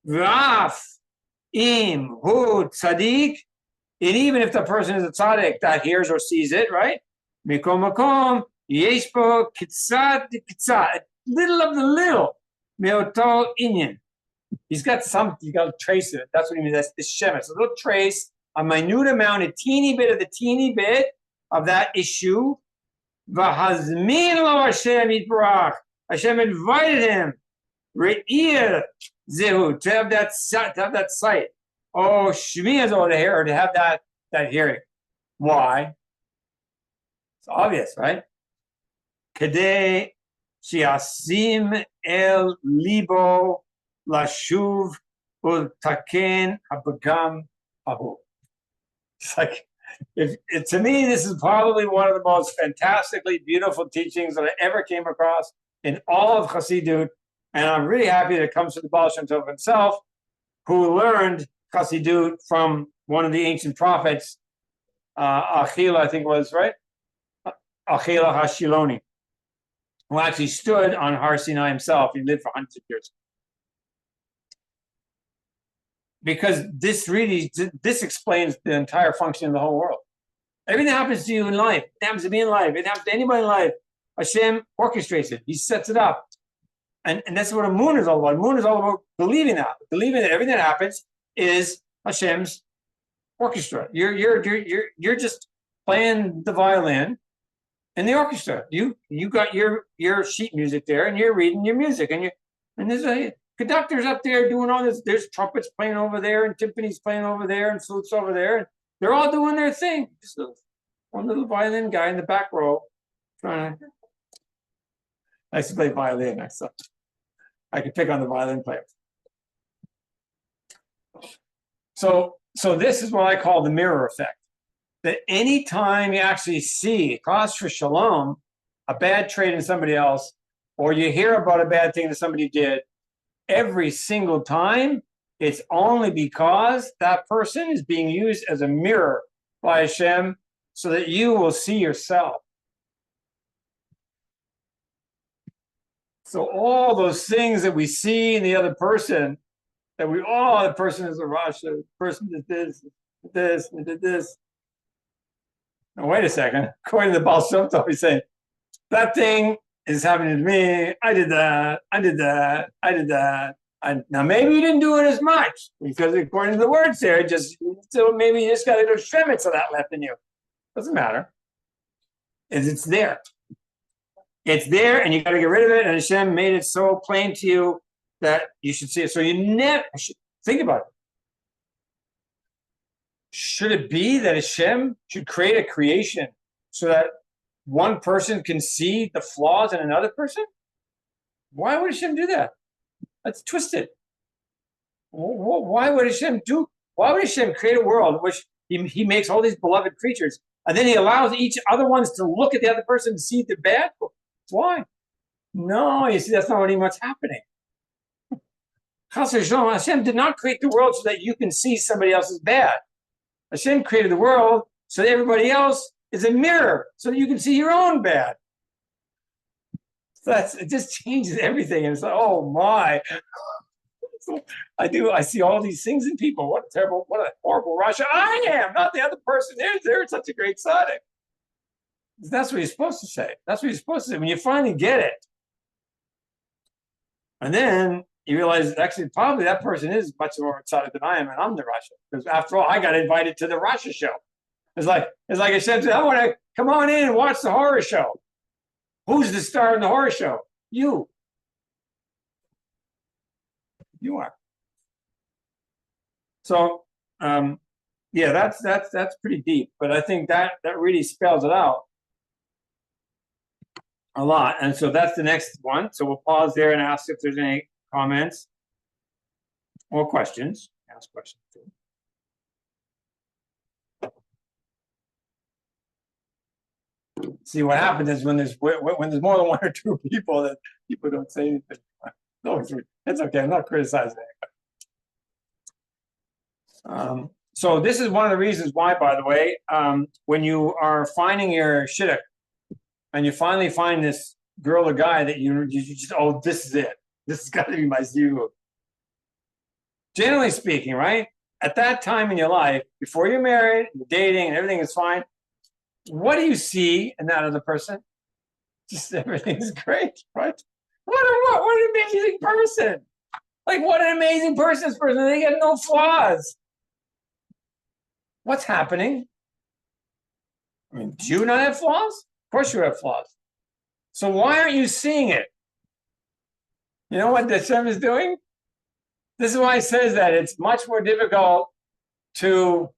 V'af im hu tzaddik, and even if the person is a tzaddik that hears or sees it, right? Mikom makom yesh bo kitzat kitzat, little of the little meoto inyan. He's got something. You got to trace it. That's what he means. That's the shemetz, a little trace, a minute amount, a teeny bit of the teeny bit of that issue. V'hazmin lo Hashem yitbarach. Hashem invited him. Re'ir zehu, to have that sight. Oh, shmiya or to have that hearing. Why? It's obvious, right? Kedei shiasim el libo lashuv ultaken habagam ahu. It's like, to me, this is probably one of the most fantastically beautiful teachings that I ever came across in all of Chassidut, and I'm really happy that it comes from the Baal Shem Tov himself, who learned Chassidut from one of the ancient prophets, Achila, I think was, right? Achila Hashiloni, who actually stood on Har Sinai himself. He lived for hundreds of years. Because this explains the entire function of the whole world. Everything that happens to you in life, it happens to me in life, it happens to anybody in life. Hashem orchestrates it. He sets it up. And that's what a moon is all about. A moon is all about believing that everything that happens is Hashem's orchestra. You're just playing the violin in the orchestra. You got your sheet music there, and you're reading your music, and there's a conductor's up there doing all this. There's trumpets playing over there, and timpanis playing over there, and flutes over there. And they're all doing their thing. Just one little violin guy in the back row trying to. I used to play violin. I could pick on the violin player. So this is what I call the mirror effect. That anytime you actually see, cause for shalom, a bad trait in somebody else, or you hear about a bad thing that somebody did, every single time, it's only because that person is being used as a mirror by Hashem so that you will see yourself. So all those things that we see in the other person, that the person is a Rasha, the person did this, and did this. Now, wait a second. According to the Baal Shem Tov, he's saying, that thing is happening to me. I did that. I did that. I did that. Now, maybe you didn't do it as much because according to the words there, so maybe you just got a little shemets of that left in you. Doesn't matter. It's there. It's there, and you got to get rid of it. And Hashem made it so plain to you that you should see it. So you never think about it. Should it be that Hashem should create a creation so that one person can see the flaws in another person? Why would Hashem do that? That's twisted. Why would Hashem create a world in which he makes all these beloved creatures, and then he allows each other ones to look at the other person and see the bad? Why? No, you see, that's not really what's happening. Hashem did not create the world so that you can see somebody else's bad. Hashem created the world so that everybody else is a mirror, so that you can see your own bad. So it just changes everything. And it's like, oh my. So I see all these things in people. What a horrible Rasha I am, not the other person. They're such a great tzaddik. That's what you're supposed to say. That's what you're supposed to say when you finally get it. And then you realize actually probably that person is much more tzaddik than I am, and I'm the Rasha. Because after all, I got invited to the Rasha show. It's like I said, I want to come on in and watch the horror show. Who's the star in the horror show? You. You are. So, yeah, that's pretty deep. But I think that really spells it out a lot. And so that's the next one. So we'll pause there and ask if there's any comments or questions. Ask questions too. See, what happens is when there's more than one or two people, that people don't say anything. No, it's okay. I'm not criticizing it. So this is one of the reasons why, by the way, when you are finding your shidduch and you finally find this girl or guy that you just, oh, this is it. This has got to be my zivug. Generally speaking, right? At that time in your life, before you're married, you're dating, and everything is fine, what do you see in that other person? Just everything's great, right? What an amazing person. Like, what an amazing person this person. They got no flaws. What's happening? I mean, do you not have flaws? Of course you have flaws. So why aren't you seeing it? You know what the Shem is doing? This is why he says that it's much more difficult to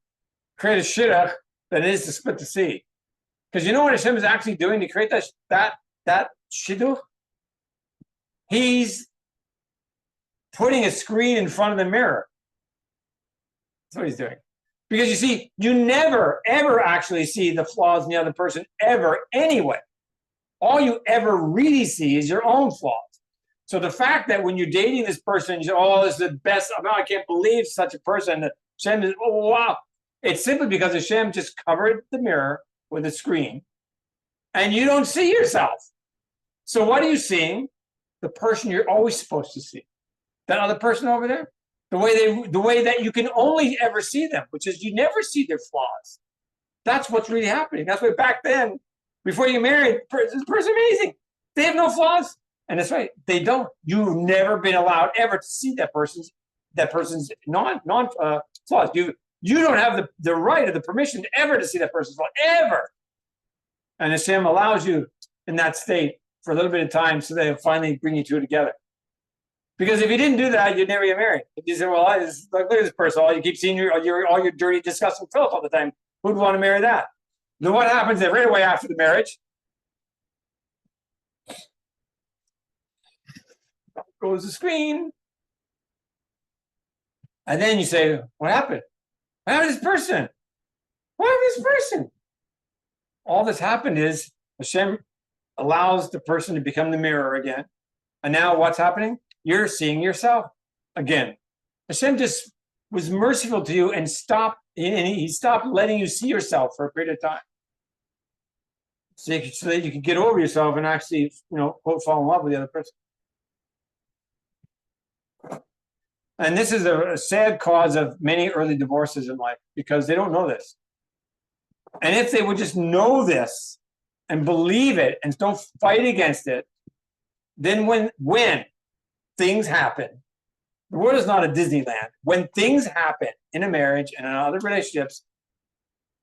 create a shidduch than it is to split the sea. Because you know what Hashem is actually doing to create that shidduch? He's putting a screen in front of the mirror. That's what he's doing. Because you see, you never, ever actually see the flaws in the other person, ever, anyway. All you ever really see is your own flaws. So the fact that when you're dating this person, you say, oh, this is the best, I can't believe such a person. Hashem is, oh, wow. It's simply because Hashem just covered the mirror with a screen, and you don't see yourself. So what are you seeing? The person you're always supposed to see. That other person over there, the way that you can only ever see them, which is you never see their flaws. That's what's really happening. That's why back then, before you married, this person amazing. They have no flaws, and that's right. They don't. You've never been allowed ever to see that person's non flaws. You don't have the right or the permission ever to see that person's flaw, ever. And Hashem allows you in that state for a little bit of time so they'll finally bring you two together. Because if you didn't do that, you'd never get married. If you say, well, look at this person, all you keep seeing all your dirty, disgusting filth all the time, who'd want to marry that? Then what happens right away after the marriage? Goes the screen. And then you say, what happened? What happened to this person? What happened to this person? All that's happened is Hashem allows the person to become the mirror again. And now what's happening? You're seeing yourself again. Hashem just was merciful to you and he stopped letting you see yourself for a period of time. So that you can get over yourself and actually, quote, fall in love with the other person. And this is a sad cause of many early divorces in life because they don't know this. And if they would just know this and believe it and don't fight against it, then when things happen, the world is not a Disneyland. When things happen in a marriage and in other relationships,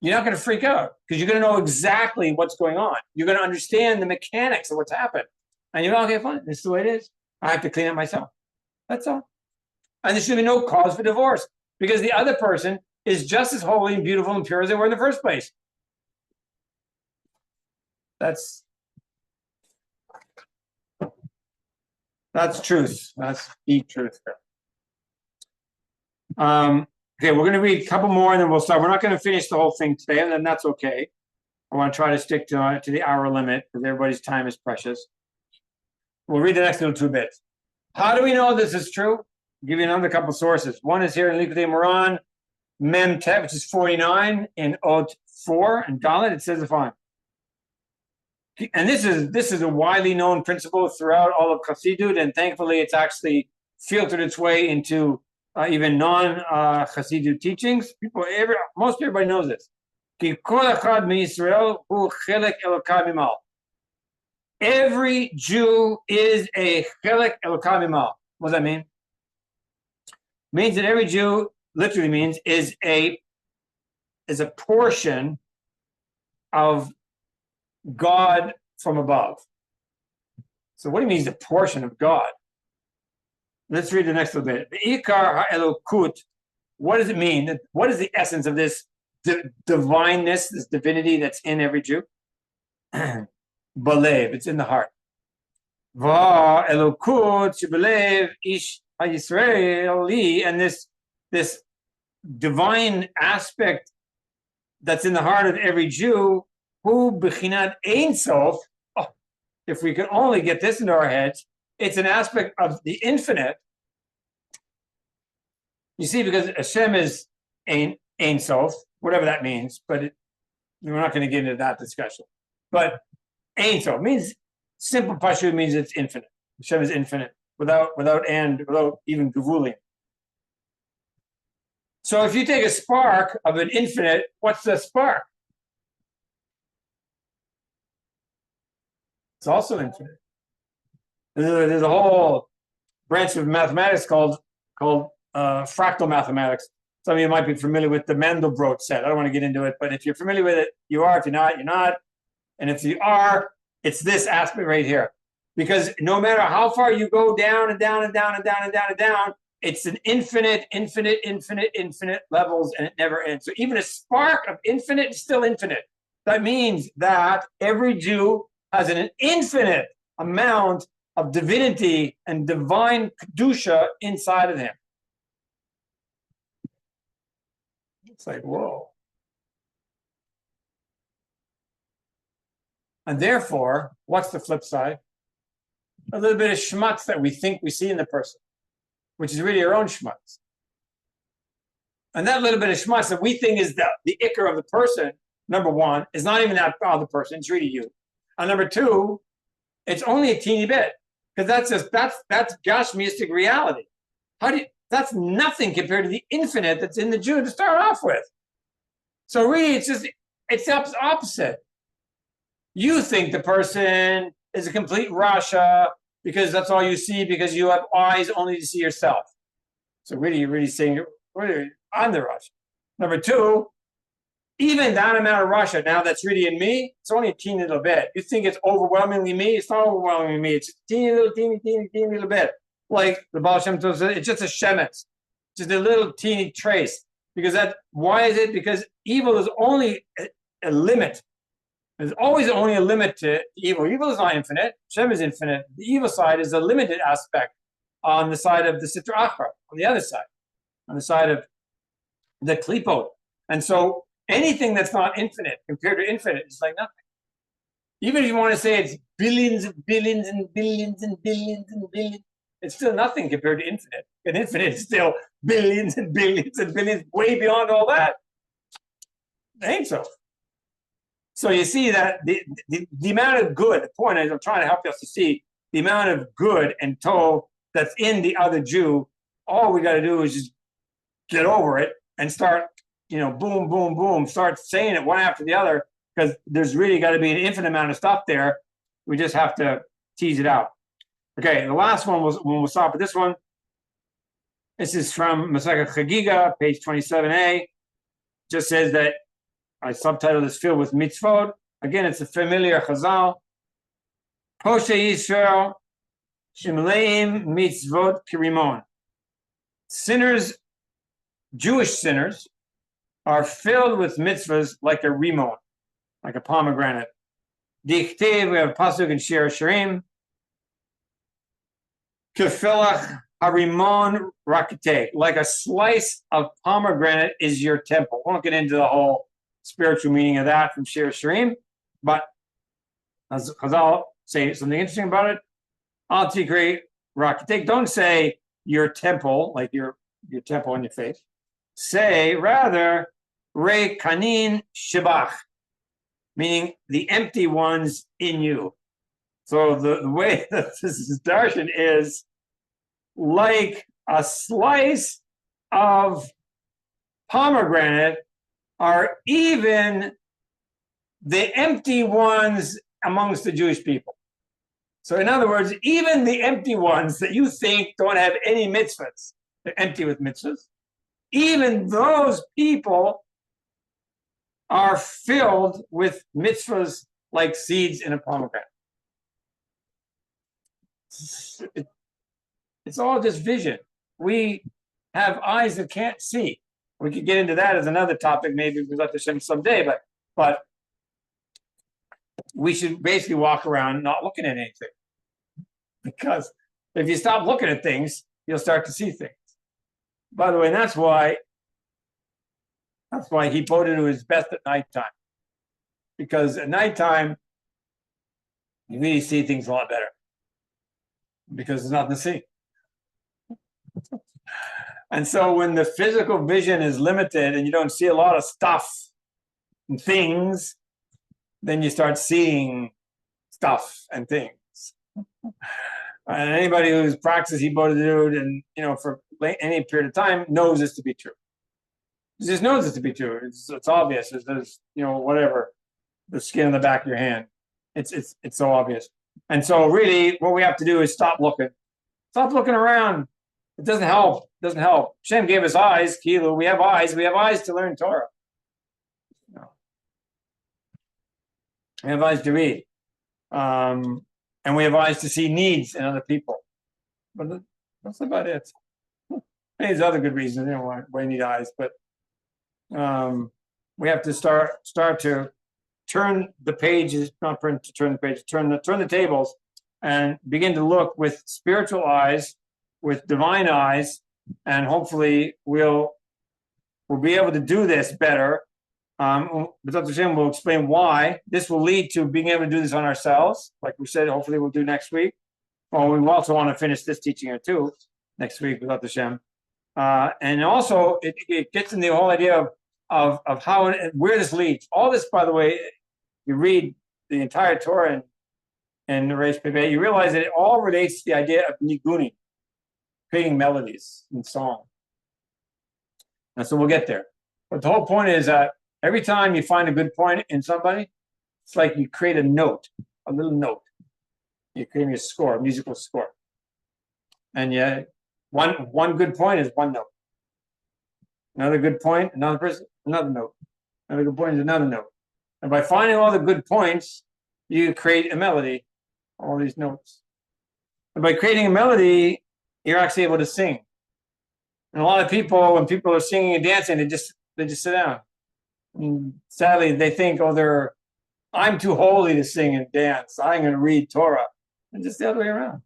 you're not going to freak out because you're going to know exactly what's going on. You're going to understand the mechanics of what's happened. And you're like, okay, fine, this is the way it is. I have to clean up myself. That's all. And there should be no cause for divorce because the other person is just as holy and beautiful and pure as they were in the first place. That's truth. That's deep truth. Okay, we're going to read a couple more and then we'll start. We're not going to finish the whole thing today, and then that's okay. I want to try to stick to the hour limit because everybody's time is precious. We'll read the next little 2 bits. How do we know this is true? I'll give you another couple sources. One is here in Likutei Moharan, Mem Tet, which is 49 in Ot 4 and Dalet. It says the following. And this is a widely known principle throughout all of Chassidut, and thankfully it's actually filtered its way into even non-Chassidut teachings. Most everybody knows this. Every Jew is a chelek Elokah mimal. What does that mean? It means that every Jew literally means is a portion of God from above. So what do you mean he's a portion of God? Let's read the next little bit. Ikar ha'elokut. What does it mean? What is the essence of this divineness, this divinity that's in every Jew? Balev, it's in the heart. Va elokut shebalev ish ha'Yisraeli, and this divine aspect that's in the heart of every Jew, who bechinat ein sof. If we could only get this into our heads, it's an aspect of the infinite. You see, because Shem is ein sof, whatever that means, but we're not going to get into that discussion. But ein sof means, simple pashut means it's infinite. Shem is infinite, without even gevulim. So if you take a spark of an infinite, what's the spark? It's also infinite. There's a whole branch of mathematics called fractal mathematics. Some of you might be familiar with the Mandelbrot set. I don't want to get into it, but if you're familiar with it, you are. If you're not, you're not. And if you are, it's this aspect right here. Because no matter how far you go down and down and down and down and down and down, it's an infinite levels, and it never ends. So even a spark of infinite is still infinite. That means that every Jew has an infinite amount of divinity and divine kedusha inside of him. It's like, whoa. And therefore, what's the flip side? A little bit of schmutz that we think we see in the person, which is really our own schmutz. And that little bit of schmutz that we think is the ikar of the person, number one, is not even that other person, it's really you. And number two, it's only a teeny bit, because that's gashmistic reality. That's nothing compared to the infinite that's in the Jew to start off with. So really, it's the opposite. You think the person is a complete Rasha because that's all you see, because you have eyes only to see yourself. So really, you're really saying, I'm the Rasha. Number two, even that amount of Rasha now that's really in me, it's only a teeny little bit. You think it's overwhelmingly me? It's not overwhelmingly me. It's a teeny little bit. Like the Baal Shem says, it's just a shemetz, just a little teeny trace. Why is it? Because evil is only a limit. There's always only a limit to evil. Evil is not infinite. Shem is infinite. The evil side is a limited aspect on the side of the Sitra Achra, on the other side, on the side of the Klipot. And so anything that's not infinite compared to infinite is like nothing. Even if you want to say it's billions and billions and billions and billions and billions, it's still nothing compared to infinite. And infinite is still billions and billions and billions, way beyond all that. It ain't so. So you see that the amount of good, the point is I'm trying to help us to see the amount of good and tov that's in the other Jew all we got to do is just get over it and start, boom, boom, boom, start saying it one after the other, because there's really got to be an infinite amount of stuff there. We just have to tease it out. Okay, the last one was, when we'll stop at this one. This is from Masechet Chagigah, page 27a. Just says that I subtitled this filled with mitzvot. Again, it's a familiar chazal. Poshe Yisrael Shemleim mitzvot kirimon. Sinners, Jewish sinners, are filled with mitzvahs like a rimon, like a pomegranate. Dichtiv, we have a pasuk in Shir Hashirim. Kefilach harimon rakete, like a slice of pomegranate is your temple. We won't get into the whole spiritual meaning of that from Shir Hashirim, but as Chazal say something interesting about it. Al tikri rakete. Don't say your temple, like your temple on your face. Say rather re kanin shibach, meaning the empty ones in you. So the way that this is darshan is like a slice of pomegranate are even the empty ones amongst the Jewish people. So in other words, even the empty ones that you think don't have any mitzvahs, they're empty with mitzvahs, even those people are filled with mitzvahs like seeds in a pomegranate. It's all just vision. We have eyes that can't see. We could get into that as another topic, maybe with Shem someday, but we should basically walk around not looking at anything. Because if you stop looking at things, you'll start to see things. By the way, that's why he Bodhidhu is best at nighttime. Because at nighttime, you really see things a lot better. Because there's nothing to see. And so when the physical vision is limited and you don't see a lot of stuff and things, then you start seeing stuff and things. And anybody who's practiced Bodhidhu and for any period of time knows this to be true. Just knows it to be true. It's obvious. There's whatever, the skin on the back of your hand. It's so obvious. And so really what we have to do is stop looking. Stop looking around. It doesn't help. It doesn't help. Shem gave us eyes. Kilo, we have eyes. We have eyes to learn Torah. We have eyes to read. And we have eyes to see needs in other people. But that's about it. There's other good reasons, why you need eyes, but we have to start to turn the pages, not turn the pages, turn the tables, and begin to look with spiritual eyes, with divine eyes, and hopefully we'll be able to do this better. But Dr. Shem will explain why. This will lead to being able to do this on ourselves, like we said. Hopefully we'll do next week. Well, we also want to finish this teaching here too next week with Dr. Shem. And also it gets in the whole idea of how where this leads. All this, by the way, you read the entire Torah and the Reish Pei, you realize that it all relates to the idea of nigunim, creating melodies in song. And so we'll get there. But the whole point is that every time you find a good point in somebody, it's like you create a note, a little note. You're creating a score, a musical score. And yeah, one good point is one note. Another good point, another person, another note. Another good point is another note. And by finding all the good points, you create a melody, all these notes. And by creating a melody, you're actually able to sing. And a lot of people, when people are singing and dancing, they just sit down. And sadly, they think, I'm too holy to sing and dance. I'm going to read Torah. And just the other way around.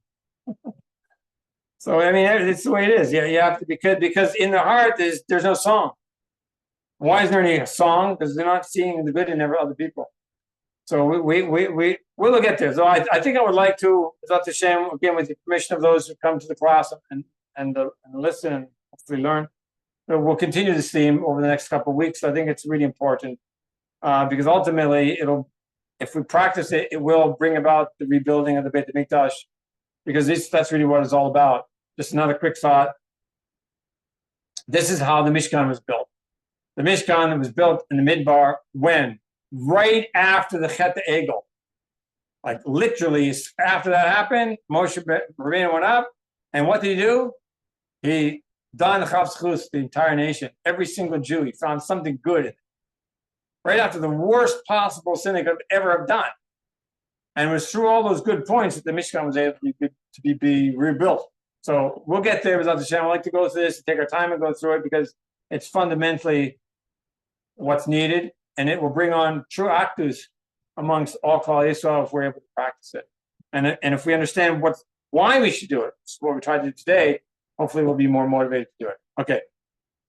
So, I mean, it's the way it is. Yeah, you have to, because in the heart, there's no song. Why isn't there any song? Because they're not seeing the good in other people. So we'll get there. So I think I would like to, Dr. Shem, again, with the permission of those who come to the class and listen and hopefully learn. So we'll continue this theme over the next couple of weeks. I think it's really important because ultimately if we practice it, it will bring about the rebuilding of the Beit HaMikdash, because that's really what it's all about. Just another quick thought. This is how the Mishkan was built. The Mishkan was built in the Midbar when? Right after the Chet Egel. Like literally after that happened, Moshe Rabbeinu went up, and what did he do? He done Chavschus, the entire nation, every single Jew. He found something good in it. Right after the worst possible sin they could ever have done. And it was through all those good points that the Mishkan was able to be rebuilt. So we'll get there without the Shem. I like to go through this, take our time and go through it because it's fundamentally what's needed, and it will bring on true actus amongst all Klal Yisrael if we're able to practice it. And if we understand why we should do it, which is what we tried to do today, hopefully we'll be more motivated to do it. Okay.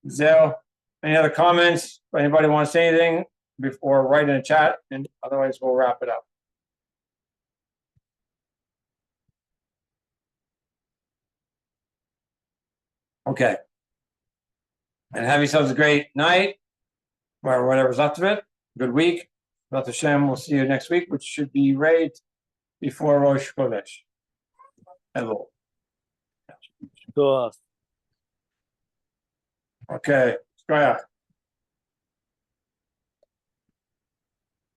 Zell, any other comments? Anybody want to say anything before write in the chat? And otherwise we'll wrap it up. Okay. And have yourselves a great night, or whatever's left of it. Good week. Dr. Shem, we'll see you next week, which should be right before Rosh Chodesh. Hello. Sure. Okay. Shkoyach.